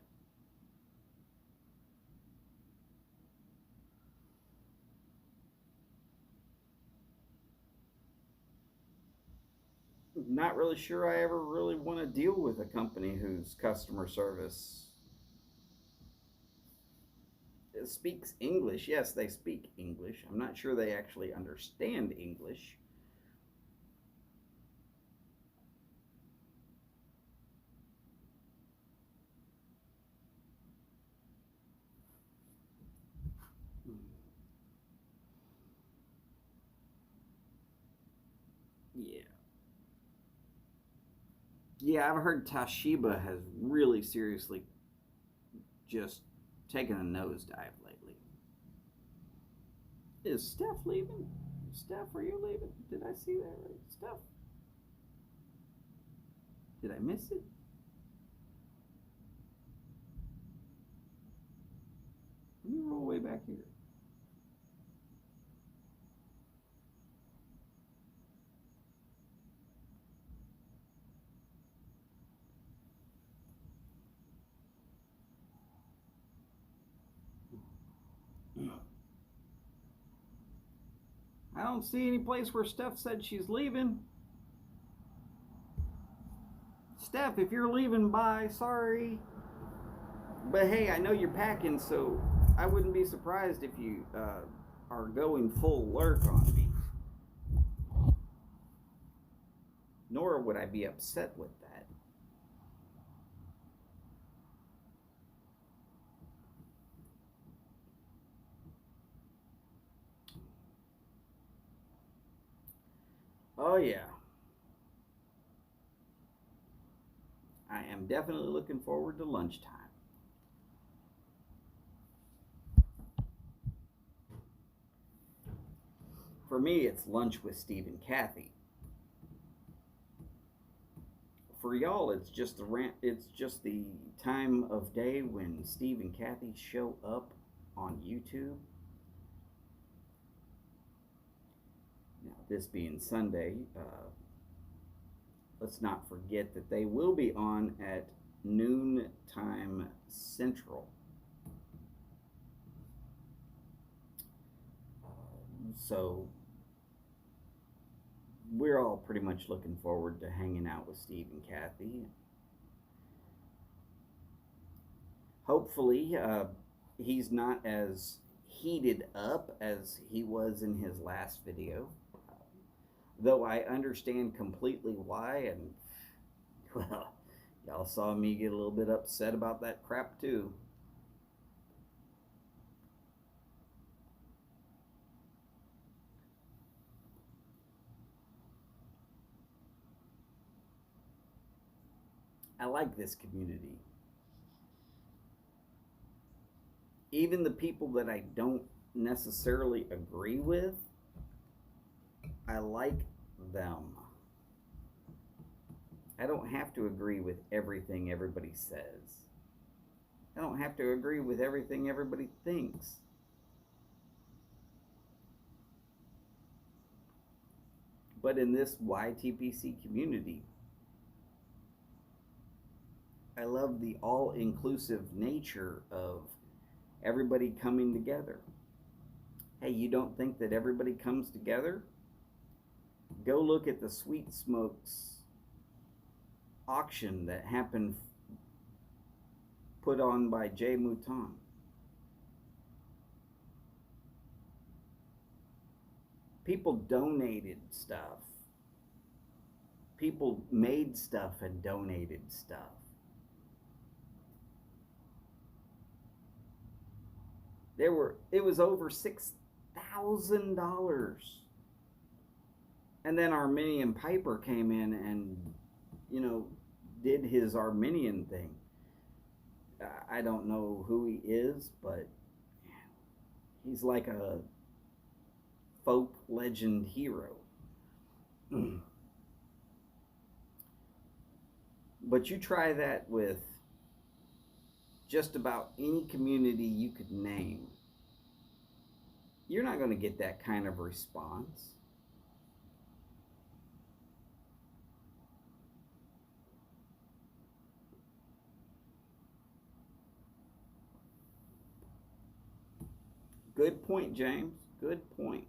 Not really sure I ever really want to deal with a company whose customer service speaks English. Yes, they speak English. I'm not sure they actually understand English. Yeah. Yeah, I've heard Toshiba has really seriously just taken a nosedive lately. Is Steph leaving? Steph, are you leaving? Did I see that right? Steph? Did I miss it? Let me roll way back here. I don't see any place where Steph said she's leaving. Steph, if you're leaving, bye. Sorry. But hey, I know you're packing, so I wouldn't be surprised if you are going full lurk on me. Nor would I be upset with that. Oh, yeah. I am definitely looking forward to lunchtime. For me, it's lunch with Steve and Kathy. For y'all, it's just the time of day when Steve and Kathy show up on YouTube. Now, this being Sunday, let's not forget that they will be on at noon time Central. So we're all pretty much looking forward to hanging out with Steve and Kathy. Hopefully, he's not as heated up as he was in his last video. Though I understand completely why, and well, y'all saw me get a little bit upset about that crap too. I like this community. Even the people that I don't necessarily agree with, I like them. I don't have to agree with everything everybody says. I don't have to agree with everything everybody thinks. But in this YTPC community, I love the all-inclusive nature of everybody coming together. Hey, you don't think that everybody comes together? Go look at the Sweet Smokes auction that happened, put on by Jay Mouton. People donated stuff. People made stuff and donated stuff. It was over $6,000. And then Armenian Piper came in and, did his Armenian thing. I don't know who he is, but he's like a folk legend hero. But you try that with just about any community you could name, you're not going to get that kind of response. Good point, James. Good point.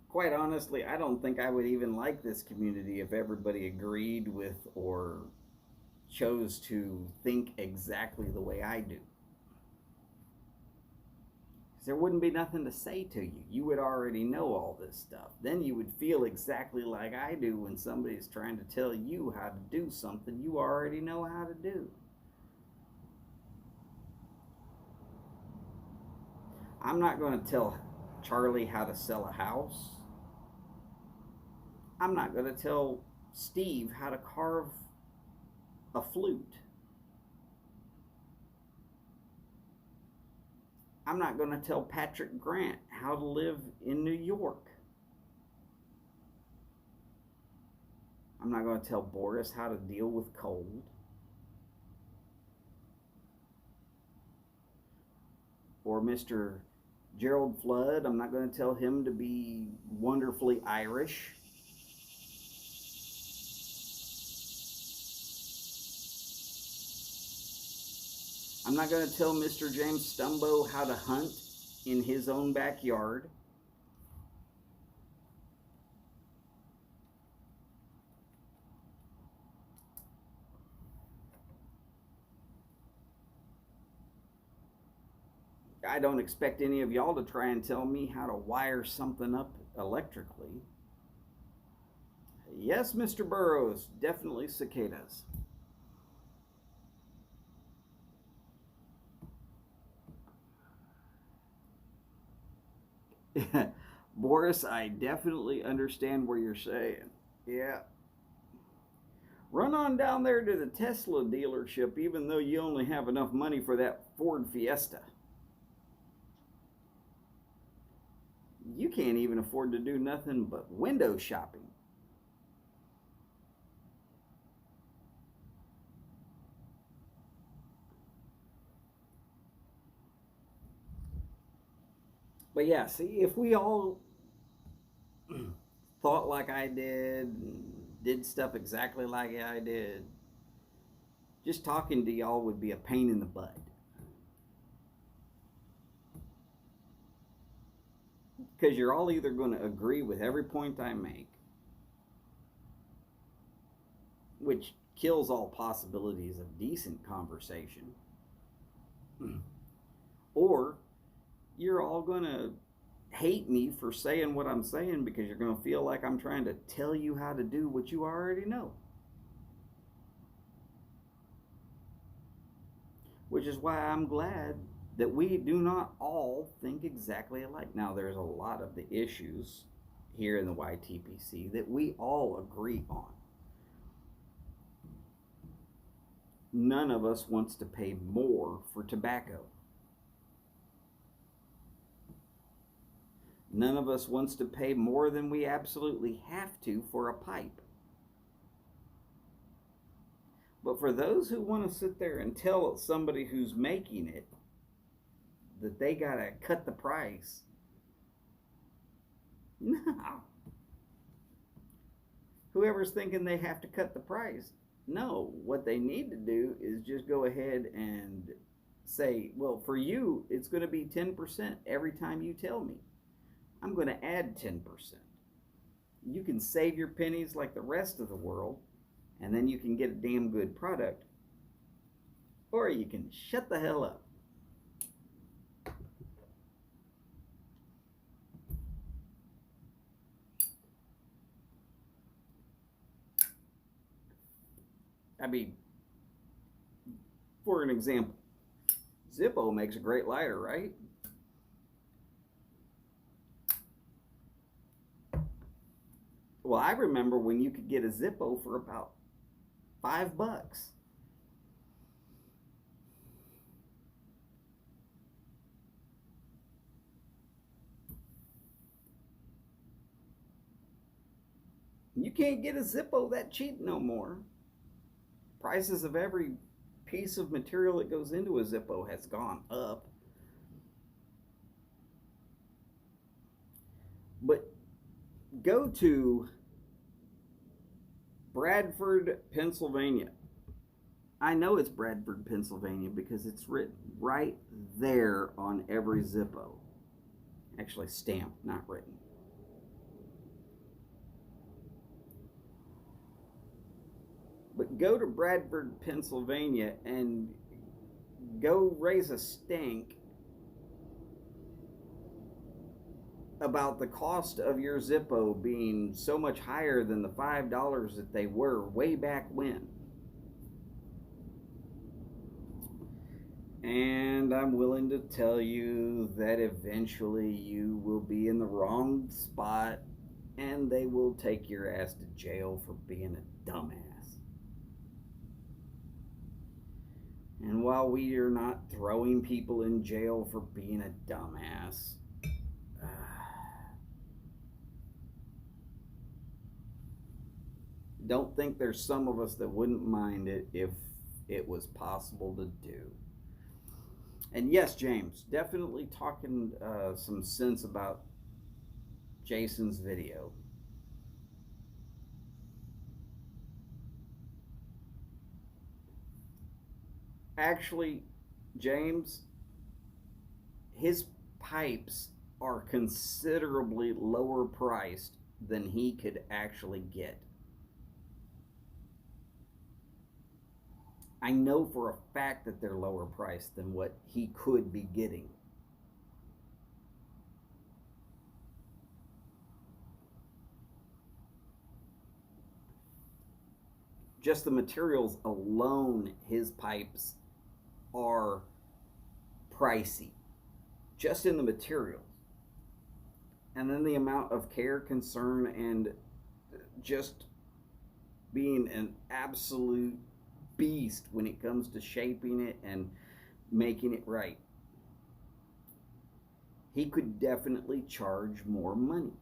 Quite honestly, I don't think I would even like this community if everybody agreed with or chose to think exactly the way I do. There wouldn't be nothing to say to you. You would already know all this stuff. Then you would feel exactly like I do when somebody's trying to tell you how to do something you already know how to do. I'm not going to tell Charlie how to sell a house. I'm not going to tell Steve how to carve a flute. I'm not going to tell Patrick Grant how to live in New York. I'm not going to tell Boris how to deal with cold. Or Mr. Gerald Flood, I'm not going to tell him to be wonderfully Irish. I'm not going to tell Mr. James Stumbo how to hunt in his own backyard. I don't expect any of y'all to try and tell me how to wire something up electrically. Yes, Mr. Burrows, definitely cicadas. Boris, I definitely understand what you're saying. Yeah. Run on down there to the Tesla dealership, even though you only have enough money for that Ford Fiesta. You can't even afford to do nothing but window shopping. But yeah, see, if we all thought like I did, and did stuff exactly like I did, just talking to y'all would be a pain in the butt. Because you're all either going to agree with every point I make, which kills all possibilities of decent conversation, or you're all going to hate me for saying what I'm saying because you're going to feel like I'm trying to tell you how to do what you already know. Which is why I'm glad that we do not all think exactly alike. Now, there's a lot of the issues here in the YTPC that we all agree on. None of us wants to pay more for tobacco. None of us wants to pay more than we absolutely have to for a pipe. But for those who want to sit there and tell somebody who's making it that they got to cut the price, no. Whoever's thinking they have to cut the price, no. What they need to do is just go ahead and say, well, for you, it's going to be 10% every time you tell me. I'm going to add 10%. You can save your pennies like the rest of the world, and then you can get a damn good product, or you can shut the hell up. I mean, for an example, Zippo makes a great lighter, right? Well, I remember when you could get a Zippo for about $5. You can't get a Zippo that cheap no more. Prices of every piece of material that goes into a Zippo has gone up. But go to Bradford, Pennsylvania. I know it's Bradford, Pennsylvania because it's written right there on every Zippo. Actually stamped, not written. But go to Bradford, Pennsylvania and go raise a stink about the cost of your Zippo being so much higher than the $5 that they were way back when. And I'm willing to tell you that eventually you will be in the wrong spot and they will take your ass to jail for being a dumbass. And while we are not throwing people in jail for being a dumbass, don't think there's some of us that wouldn't mind it if it was possible to do. And yes, James, definitely talking some sense about Jason's video. Actually, James, his pipes are considerably lower priced than he could actually get. I know for a fact that they're lower priced than what he could be getting. Just the materials alone, his pipes are pricey. Just in the materials. And then the amount of care, concern, and just being an absolute beast when it comes to shaping it and making it right. He could definitely charge more money.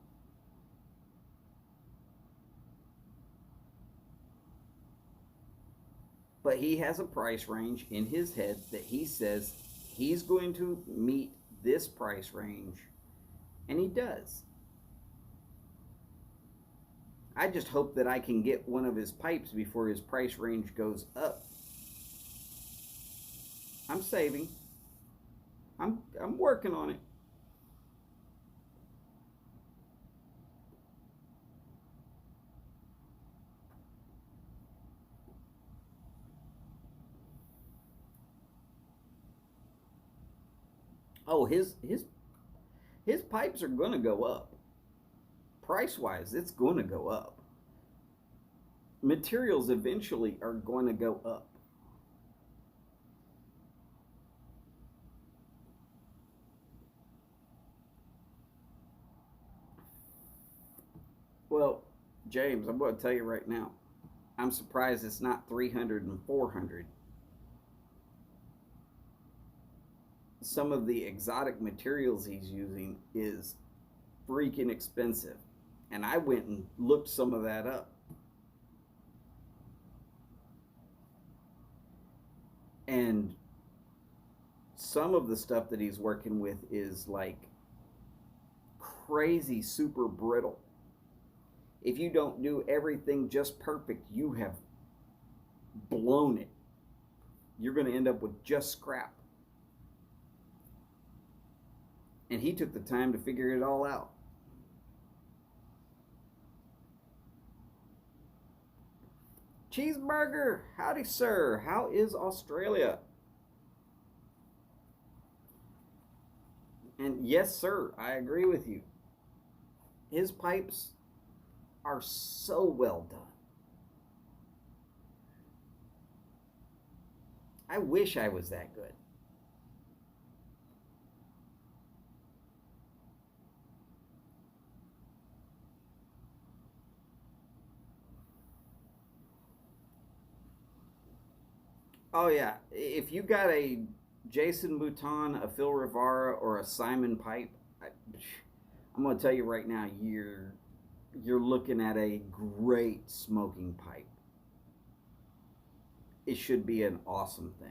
But he has a price range in his head that he says he's going to meet this price range, and he does. I just hope that I can get one of his pipes before his price range goes up. I'm saving. I'm working on it. Oh, his pipes are going to go up. Price-wise, it's going to go up. Materials eventually are going to go up. Well, James, I'm going to tell you right now, I'm surprised it's not 300 and 400. Some of the exotic materials he's using is freaking expensive. And I went and looked some of that up. And some of the stuff that he's working with is like crazy super brittle. If you don't do everything just perfect, you have blown it. You're going to end up with just scrap. And he took the time to figure it all out. Cheeseburger, howdy sir, how is Australia? And yes sir, I agree with you. His pipes are so well done. I wish I was that good. Oh yeah, if you got a Jason Mouton, a Phil Rivara, or a Simon Pipe, I'm going to tell you right now, you're looking at a great smoking pipe. It should be an awesome thing.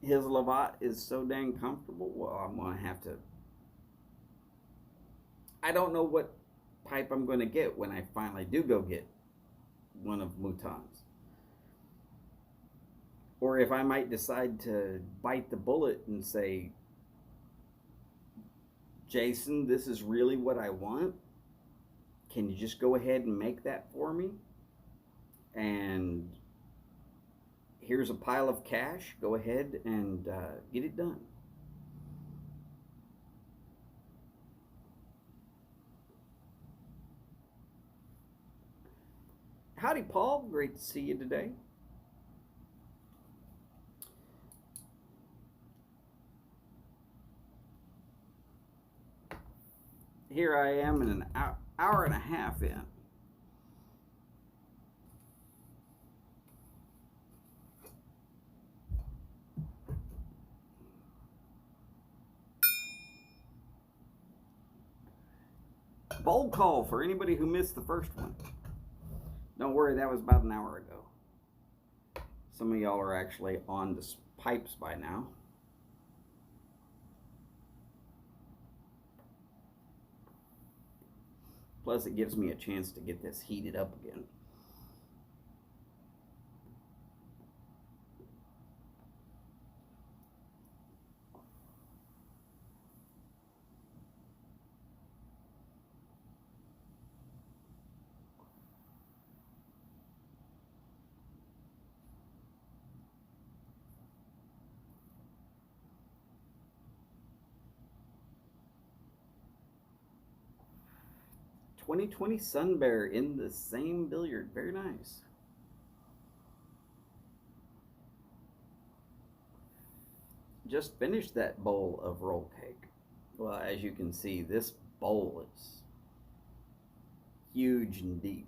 His Lavat is so dang comfortable. Well, I'm going to have to. I don't know what pipe I'm going to get when I finally do go get one of Mouton's. Or if I might decide to bite the bullet and say, Jason, this is really what I want. Can you just go ahead and make that for me? And here's a pile of cash. Go ahead and get it done. Howdy, Paul. Great to see you today. Here I am in an hour and a half in. Bold call for anybody who missed the first one. Don't worry, that was about an hour ago. Some of y'all are actually on the pipes by now. Plus, it gives me a chance to get this heated up again. "2020 Sun Bear in the same billiard." Very nice. Just finished that bowl of roll cake. Well, as you can see, this bowl is huge and deep.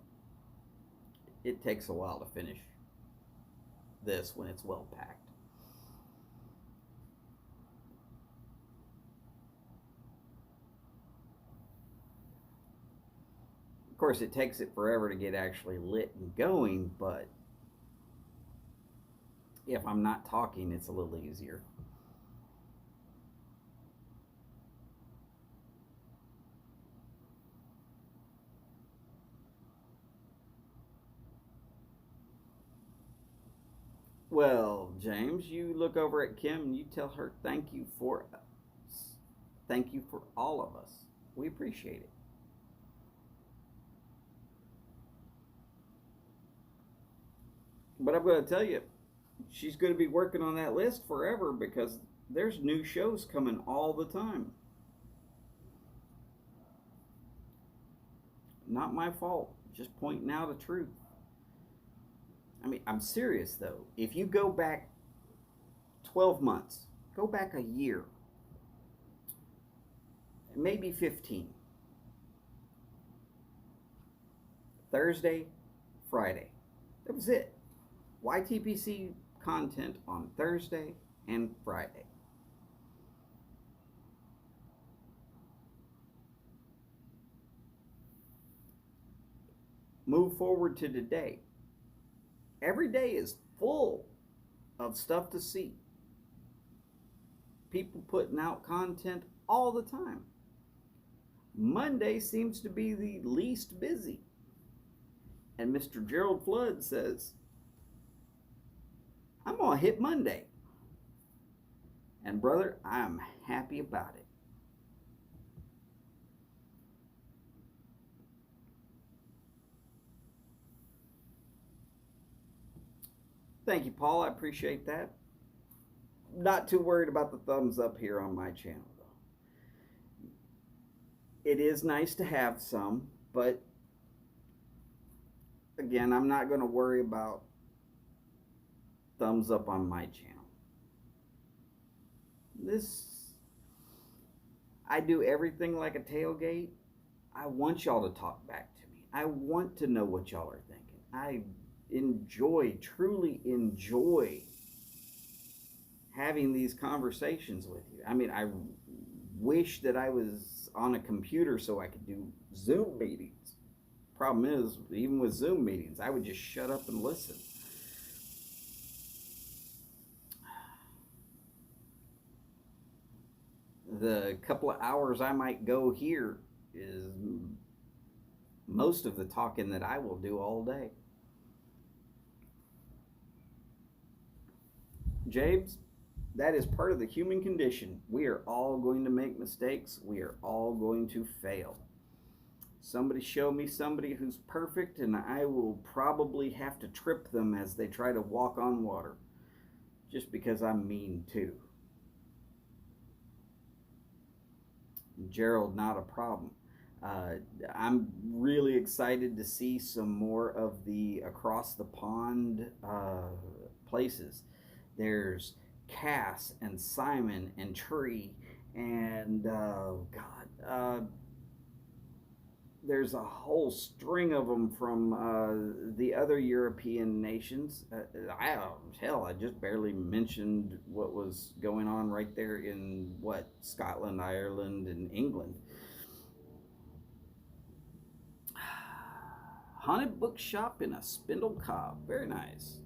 It takes a while to finish this when it's well packed. Of course, it takes it forever to get actually lit and going, but if I'm not talking, it's a little easier. Well, James, you look over at Kim and you tell her thank you for us. Thank you for all of us. We appreciate it. But I'm going to tell you, she's going to be working on that list forever because there's new shows coming all the time. Not my fault, just pointing out a truth. I mean, I'm serious though. If you go back 12 months, go back a year, maybe 15. Thursday, Friday. That was it. YTPC content on Thursday and Friday. Move forward to today. Every day is full of stuff to see. People putting out content all the time. Monday seems to be the least busy. And Mr. Gerald Flood says, I'm going to hit Monday. And brother, I'm happy about it. Thank you, Paul. I appreciate that. Not too worried about the thumbs up here on my channel, though. It is nice to have some, but again, I'm not going to worry about thumbs up on my channel. I do everything like a tailgate. I want y'all to talk back to me. I want to know what y'all are thinking. I truly enjoy having these conversations with you. I mean, I wish that I was on a computer so I could do Zoom meetings. Problem is, even with Zoom meetings, I would just shut up and listen. The couple of hours I might go here is most of the talking that I will do all day. James, that is part of the human condition. We are all going to make mistakes. We are all going to fail. Somebody show me somebody who's perfect, and I will probably have to trip them as they try to walk on water, just because I'm mean too. Gerald, not a problem. I'm really excited to see some more of the across the pond places. There's Cass and Simon and Tree and there's a whole string of them from the other European nations. I just barely mentioned what was going on right there in Scotland, Ireland, and England. Haunted bookshop in a spindle cob. Very nice.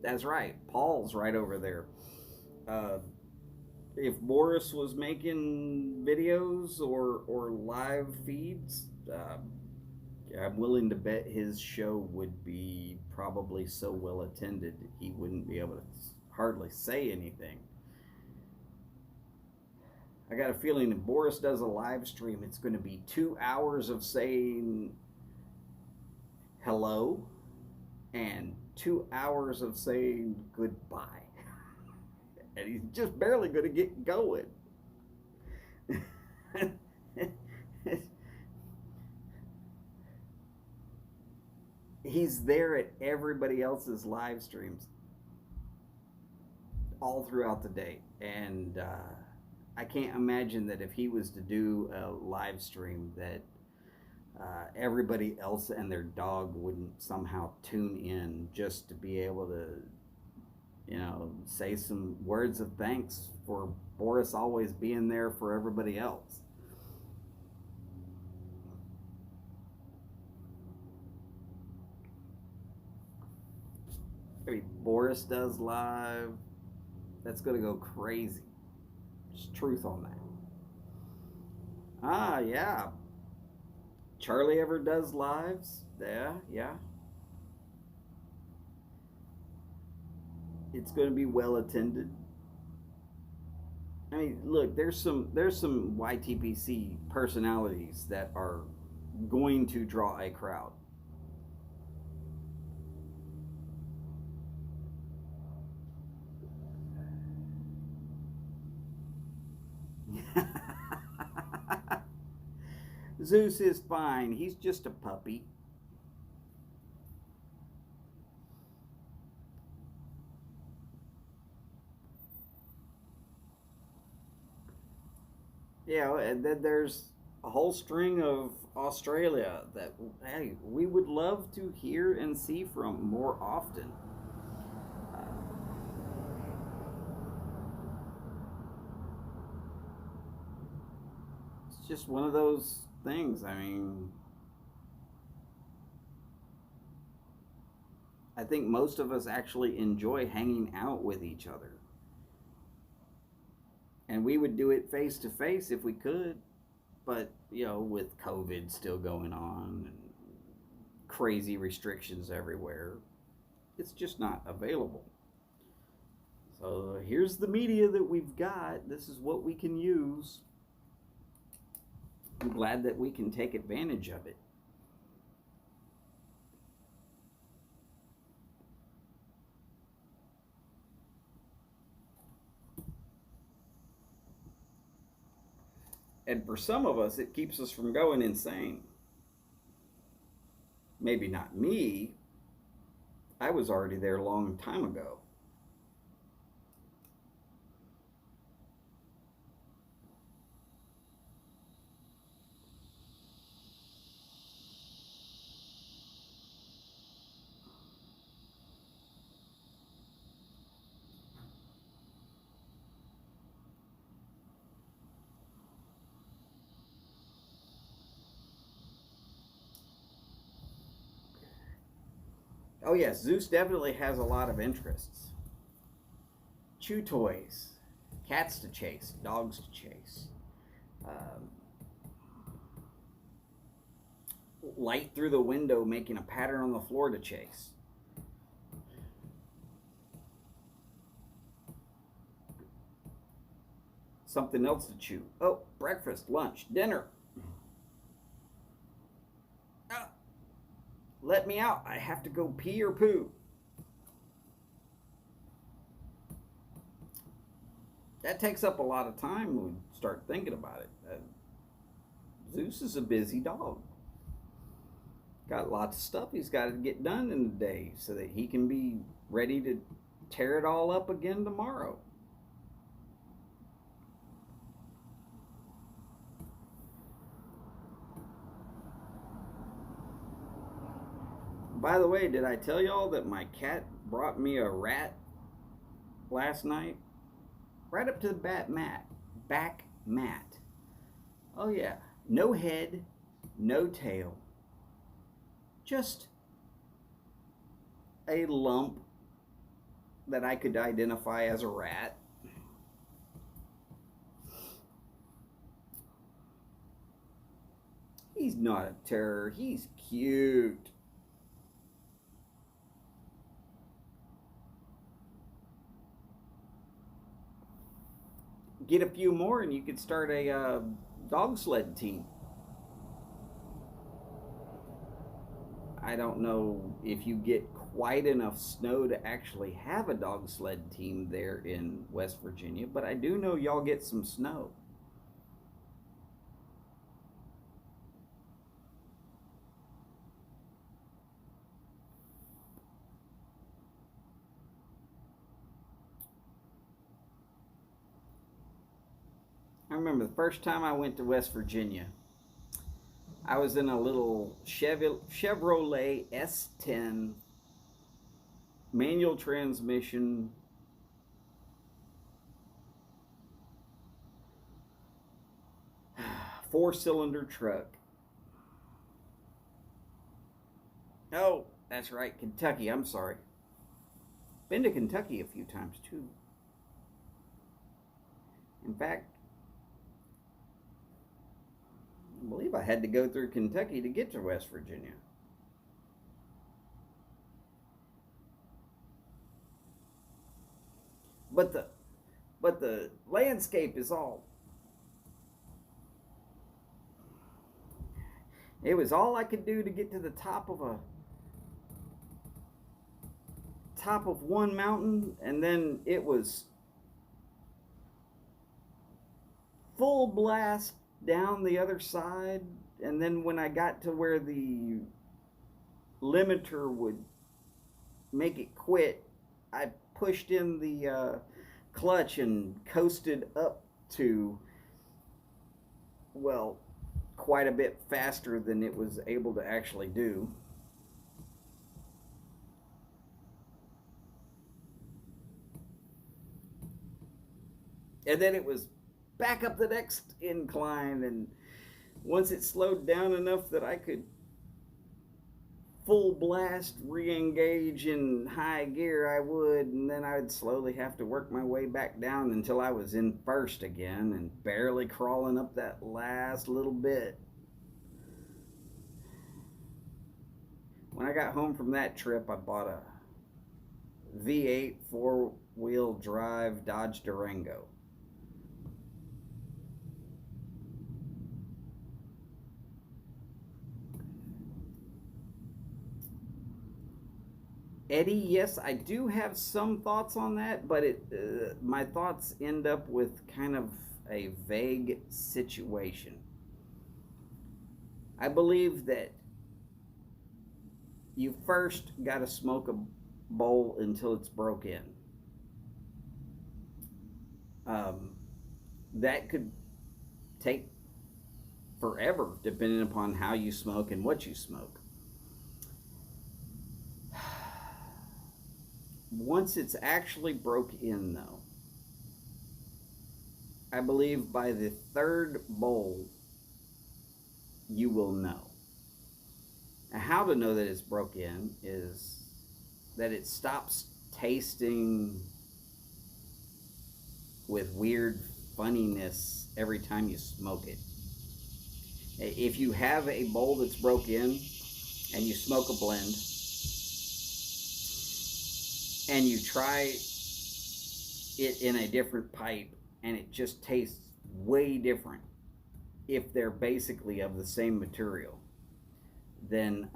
That's right. Paul's right over there. Uh, if Boris was making videos or live feeds, I'm willing to bet his show would be probably so well attended he wouldn't be able to hardly say anything. I got a feeling if Boris does a live stream, it's going to be 2 hours of saying hello and 2 hours of saying goodbye. And he's just barely going to get going. He's there at everybody else's live streams all throughout the day. And I can't imagine that if he was to do a live stream that everybody else and their dog wouldn't somehow tune in just to be able to, say some words of thanks for Boris always being there for everybody else. I mean, Boris does live, that's going to go crazy. There's truth on that. Ah, yeah. Charlie ever does lives? Yeah. It's going to be well attended. I mean, look, there's some YTPC personalities that are going to draw a crowd. Zeus is fine. He's just a puppy. And then there's a whole string of Australia that, hey, we would love to hear and see from more often. It's just one of those things. I mean, I think most of us actually enjoy hanging out with each other. And we would do it face to face if we could. But, with COVID still going on and crazy restrictions everywhere, it's just not available. So here's the media that we've got. This is what we can use. I'm glad that we can take advantage of it. And for some of us, it keeps us from going insane. Maybe not me. I was already there a long time ago. Oh yes, Zeus definitely has a lot of interests. Chew toys, cats to chase, dogs to chase, um, light through the window making a pattern on the floor to chase. Something else to chew. Oh, breakfast, lunch, dinner. Ah, let me out. I have to go pee or poo. That takes up a lot of time when we start thinking about it. Zeus is a busy dog. Got lots of stuff he's got to get done in the day so that he can be ready to tear it all up again tomorrow. By the way, did I tell y'all that my cat brought me a rat last night? Right up to the back mat. Oh yeah, no head, no tail, just a lump that I could identify as a rat. He's not a terror, he's cute. Get a few more and you could start a dog sled team. I don't know if you get quite enough snow to actually have a dog sled team there in West Virginia, but I do know y'all get some snow. I remember the first time I went to West Virginia, I was in a little Chevrolet S10 manual transmission 4-cylinder truck. Oh, that's right, Kentucky. I'm sorry. Been to Kentucky a few times too. In fact, I believe I had to go through Kentucky to get to West Virginia. But the landscape is all, it was all I could do to get to the top of one mountain, and then it was full blast down the other side. And then when I got to where the limiter would make it quit, I pushed in the clutch and coasted up to, well, quite a bit faster than it was able to actually do. And then it was back up the next incline, and once it slowed down enough that I could full blast re-engage in high gear, I would, and then I'd slowly have to work my way back down until I was in first again and barely crawling up that last little bit. When I got home from that trip, I bought a V8 four-wheel drive Dodge Durango. Eddie, yes, I do have some thoughts on that, but my thoughts end up with kind of a vague situation. I believe that you first got to smoke bowl until it's broke in. That could take forever depending upon how you smoke and what you smoke. Once it's actually broke in, though, I believe by the third bowl, you will know. Now, how to know that it's broke in is that it stops tasting with weird funniness every time you smoke it. If you have a bowl that's broke in and you smoke a blend and you try it in a different pipe and it just tastes way different if they're basically of the same material, then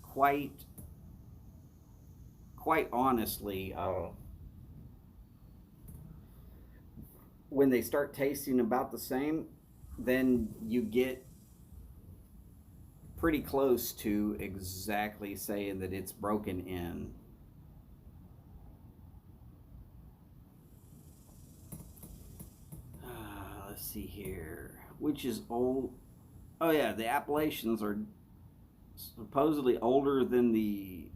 quite honestly, when they start tasting about the same, then you get pretty close to exactly saying that it's broken in. Let's see here. Which is old? Oh, yeah, the Appalachians are supposedly older than the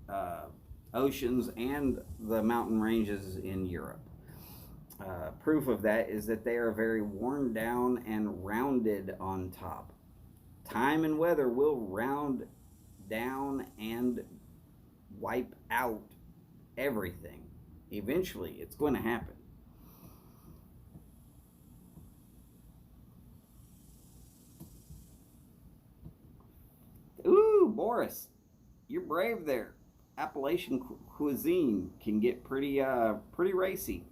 oceans and the mountain ranges in Europe. Proof of that is that they are very worn down and rounded on top. Time and weather will round down and wipe out everything. Eventually, it's going to happen. Ooh, Boris, you're brave there. Appalachian cuisine can get pretty racy.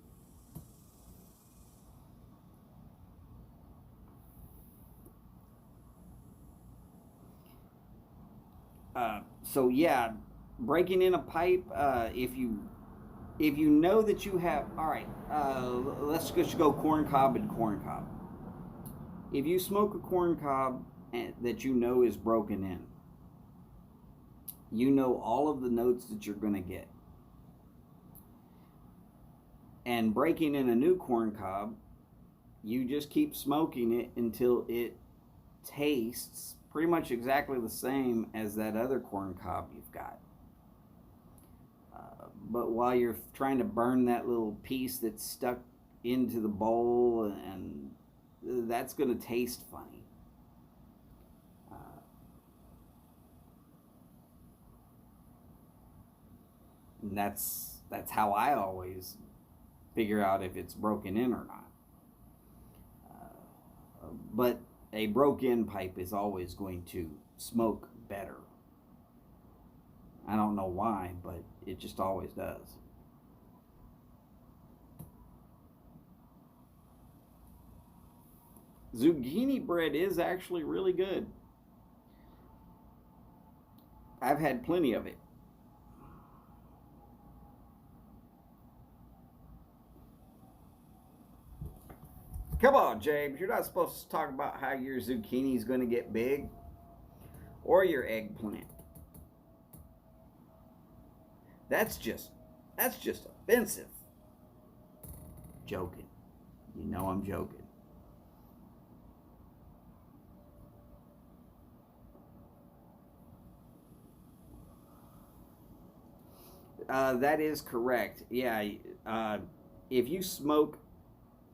So yeah, breaking in a pipe. If you know that you have, all right, let's just go corn cob and corn cob. If you smoke a corn cob that you know is broken in, you know all of the notes that you're going to get. And breaking in a new corn cob, you just keep smoking it until it tastes pretty much exactly the same as that other corn cob you've got. But while you're trying to burn that little piece that's stuck into the bowl, and that's going to taste funny. And that's how I always figure out if it's broken in or not. But a broke-in pipe is always going to smoke better. I don't know why, but it just always does. Zucchini bread is actually really good. I've had plenty of it. Come on, James. You're not supposed to talk about how your zucchini is going to get big or your eggplant. That's just offensive. Joking. You know I'm joking. That is correct. Yeah. If you smoke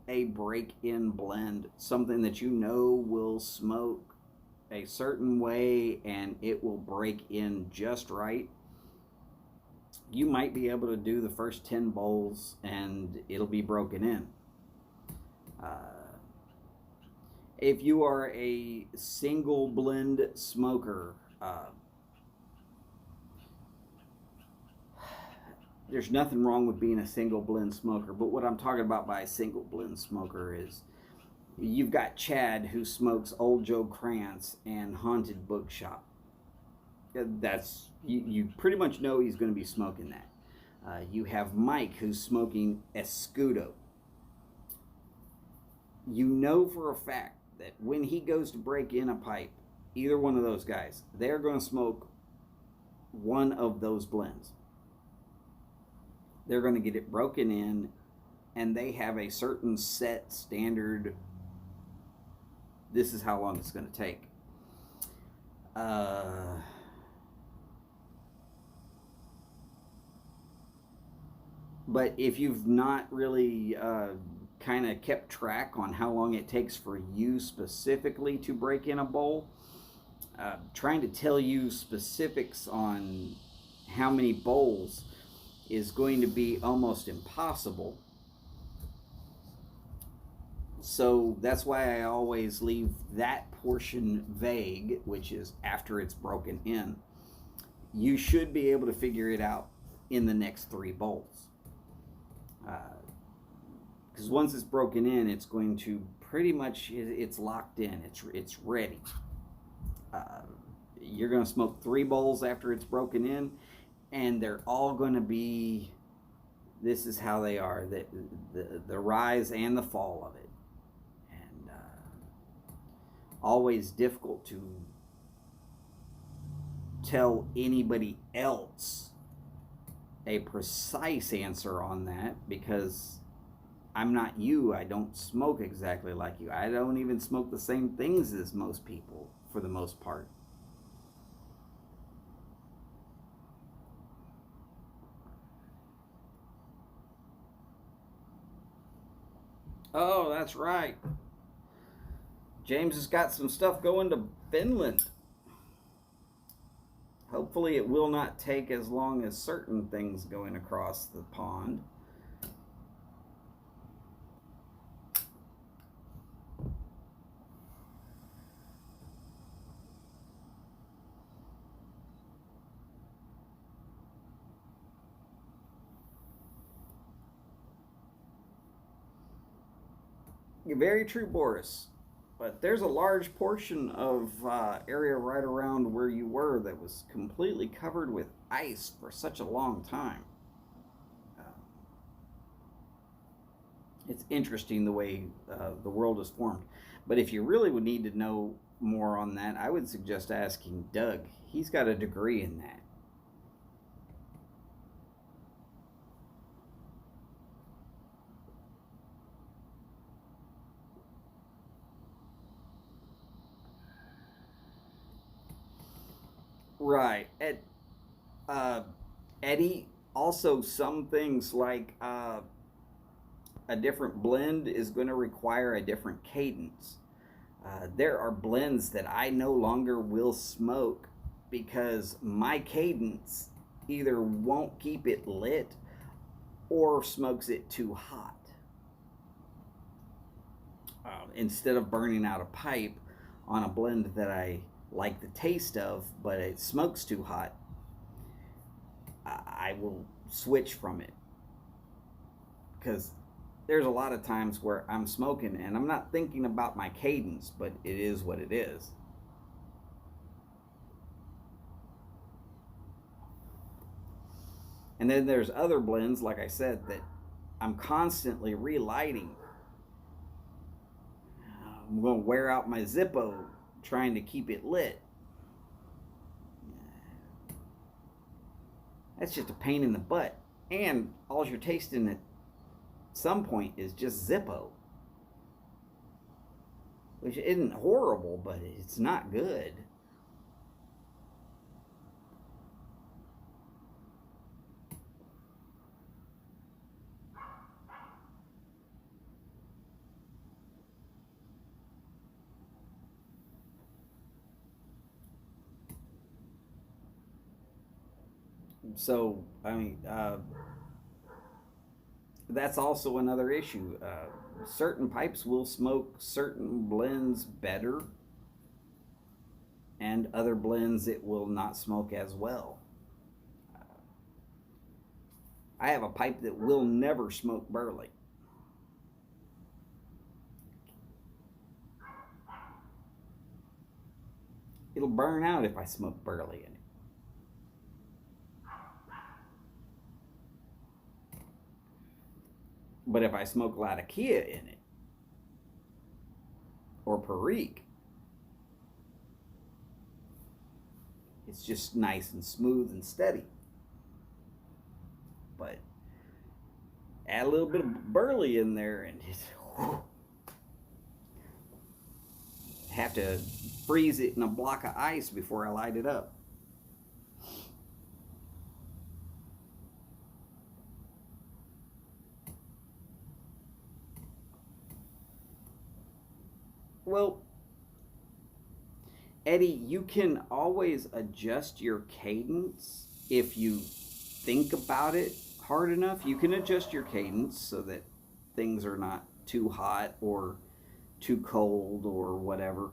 a break-in blend, something that you know will smoke a certain way and it will break in just right, you might be able to do the first 10 bowls and it'll be broken in. If you are a single blend smoker, there's nothing wrong with being a single blend smoker, but what I'm talking about by a single blend smoker is you've got Chad who smokes Old Joe Krantz and Haunted Bookshop. That's you pretty much know he's going to be smoking that. You have Mike who's smoking Escudo. You know for a fact that when he goes to break in a pipe, either one of those guys, they're going to smoke one of those blends. They're going to get it broken in, and they have a certain set standard. This is how long it's going to take. But if you've not really kind of kept track on how long it takes for you specifically to break in a bowl, trying to tell you specifics on how many bowls is going to be almost impossible. So that's why I always leave that portion vague, which is after it's broken in. You should be able to figure it out in the next 3 bowls. Because once it's broken in, it's going to pretty much, it's locked in, it's ready. You're going to smoke 3 bowls after it's broken in, and they're all going to be, this is how they are, the rise and the fall of it. And always difficult to tell anybody else a precise answer on that, because I'm not you. I don't smoke exactly like you. I don't even smoke the same things as most people for the most part. Oh, that's right. James has got some stuff going to Finland. Hopefully it will not take as long as certain things going across the pond. You're very true, Boris. But there's a large portion of area right around where you were that was completely covered with ice for such a long time. It's interesting the way the world is formed. But if you really would need to know more on that, I would suggest asking Doug. He's got a degree in that. Right. Eddie, also some things like a different blend is going to require a different cadence. There are blends that I no longer will smoke because my cadence either won't keep it lit or smokes it too hot. Instead of burning out a pipe on a blend that I like the taste of, but it smokes too hot, I will switch from it. Because there's a lot of times where I'm smoking and I'm not thinking about my cadence, but it is what it is. And then there's other blends, like I said, that I'm constantly relighting. I'm going to wear out my Zippo trying to keep it lit. That's just a pain in the butt. And all you're tasting at some point is just Zippo, which isn't horrible, but it's not good. So, I mean, that's also another issue. Certain pipes will smoke certain blends better, and other blends it will not smoke as well. I have a pipe that will never smoke burley. It'll burn out if I smoke burley in it. But if I smoke Latakia in it, or Perique, It's just nice and smooth and steady. But add a little bit of burley in there and it's, have to freeze it in a block of ice before I light it up. Well, Eddie, you can always adjust your cadence if you think about it hard enough. You can adjust your cadence so that things are not too hot or too cold or whatever.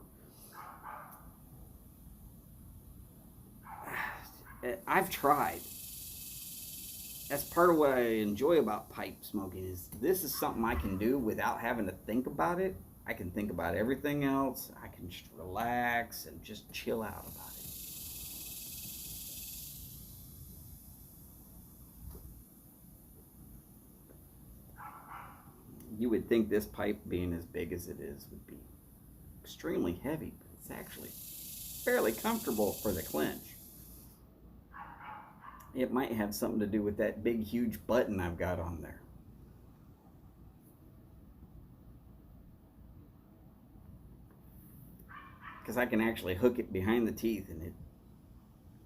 I've tried. That's part of what I enjoy about pipe smoking is this is something I can do without having to think about it. I can think about everything else. I can just relax and just chill out about it. You would think this pipe being as big as it is would be extremely heavy, but it's actually fairly comfortable for the clinch. It might have something to do with that big huge button I've got on there. Because I can actually hook it behind the teeth and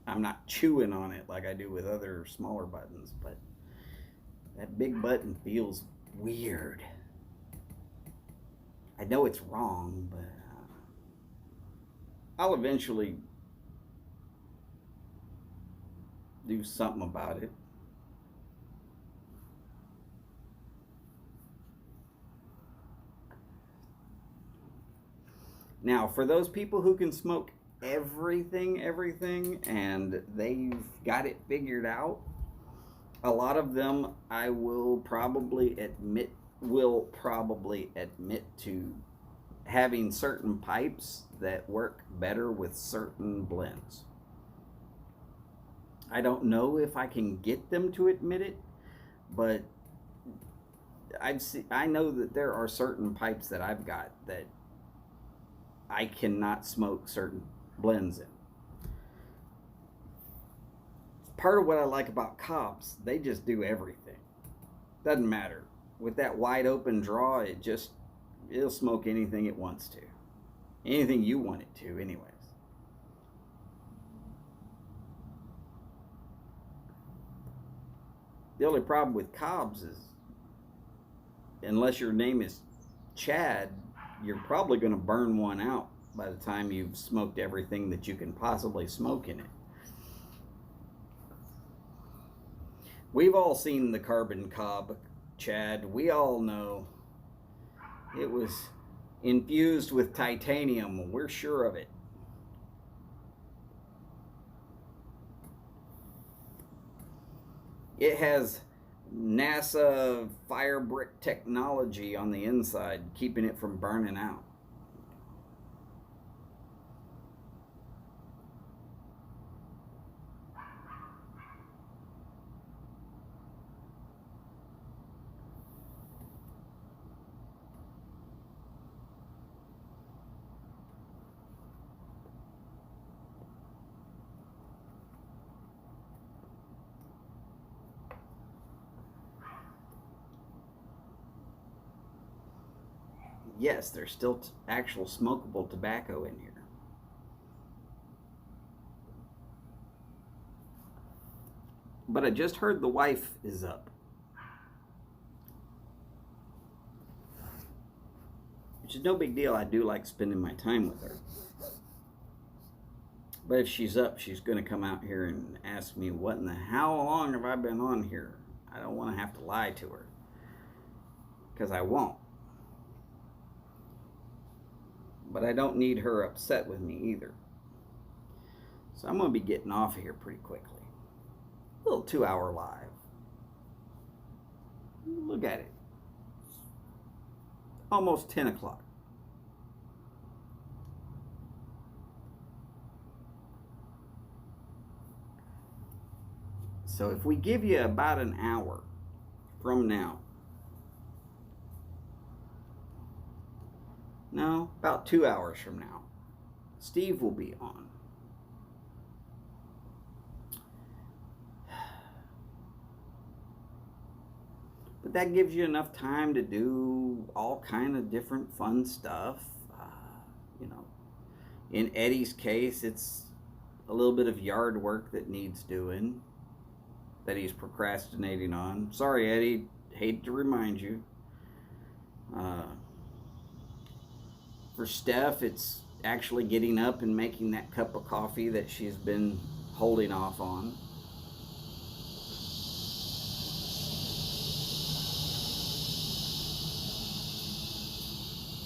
I'm not chewing on it like I do with other smaller buttons, but that big button feels weird. I know it's wrong, but I'll eventually do something about it. Now, for those people who can smoke everything, and they've got it figured out, a lot of them I will probably admit to having certain pipes that work better with certain blends. I don't know if I can get them to admit it, but I know that there are certain pipes that I've got that I cannot smoke certain blends in. Part of what I like about Cobs, they just do everything. Doesn't matter. With that wide open draw, it'll smoke anything it wants to. Anything you want it to, anyways. The only problem with Cobs is, unless your name is Chad, you're probably going to burn one out by the time you've smoked everything that you can possibly smoke in it. We've all seen the carbon cob, Chad. We all know it was infused with titanium. We're sure of it. It has NASA fire brick technology on the inside, keeping it from burning out. Yes, there's still actual smokable tobacco in here. But I just heard the wife is up. Which is no big deal. I do like spending my time with her. But if she's up, she's going to come out here and ask me, how long have I been on here? I don't want to have to lie to her. Because I won't. But I don't need her upset with me either. So I'm going to be getting off of here pretty quickly. A little 2-hour live. Look at it. Almost 10 o'clock. So if we give you about an hour from now, no, about 2 hours from now, Steve will be on. that gives you enough time to do all kind of different fun stuff. You know, in Eddie's case, it's a little bit of yard work that needs doing that he's procrastinating on. Sorry, Eddie, hate to remind you. For Steph, it's actually getting up and making that cup of coffee that she's been holding off on.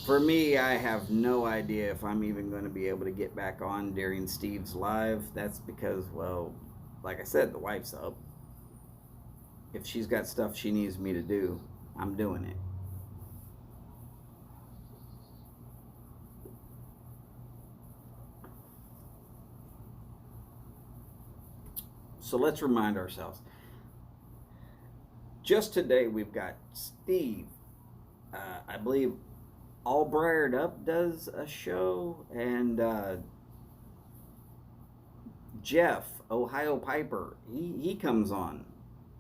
For me, I have no idea if I'm even going to be able to get back on during Steve's live. That's because, well, like I said, the wife's up. If she's got stuff she needs me to do, I'm doing it. So let's remind ourselves. Just today, we've got Steve. I believe All Briared Up does a show, and Jeff, Ohio Piper, he comes on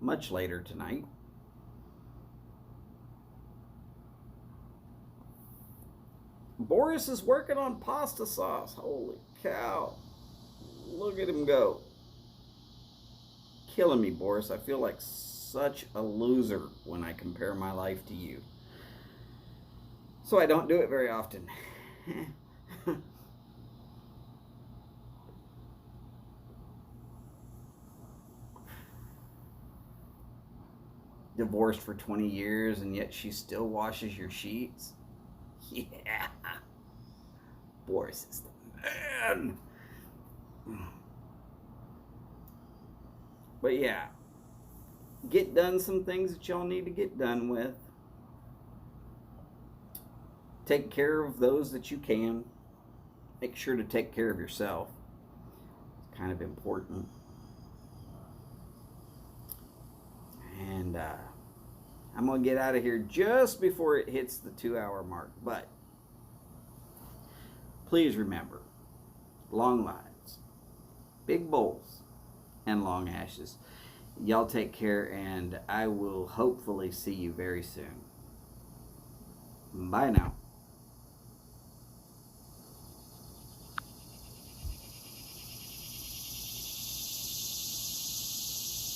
much later tonight. Boris is working on pasta sauce. Holy cow. Look at him go. Killing me, Boris. I feel like such a loser when I compare my life to you. So I don't do it very often. Divorced for 20 years and yet she still washes your sheets. Yeah. Boris is the man. But yeah, get done some things that y'all need to get done with. Take care of those that you can. Make sure to take care of yourself. It's kind of important. And I'm going to get out of here just before it hits the 2-hour mark. But please remember, long lives, big bowls, and long ashes. Y'all take care, and I will hopefully see you very soon. Bye now.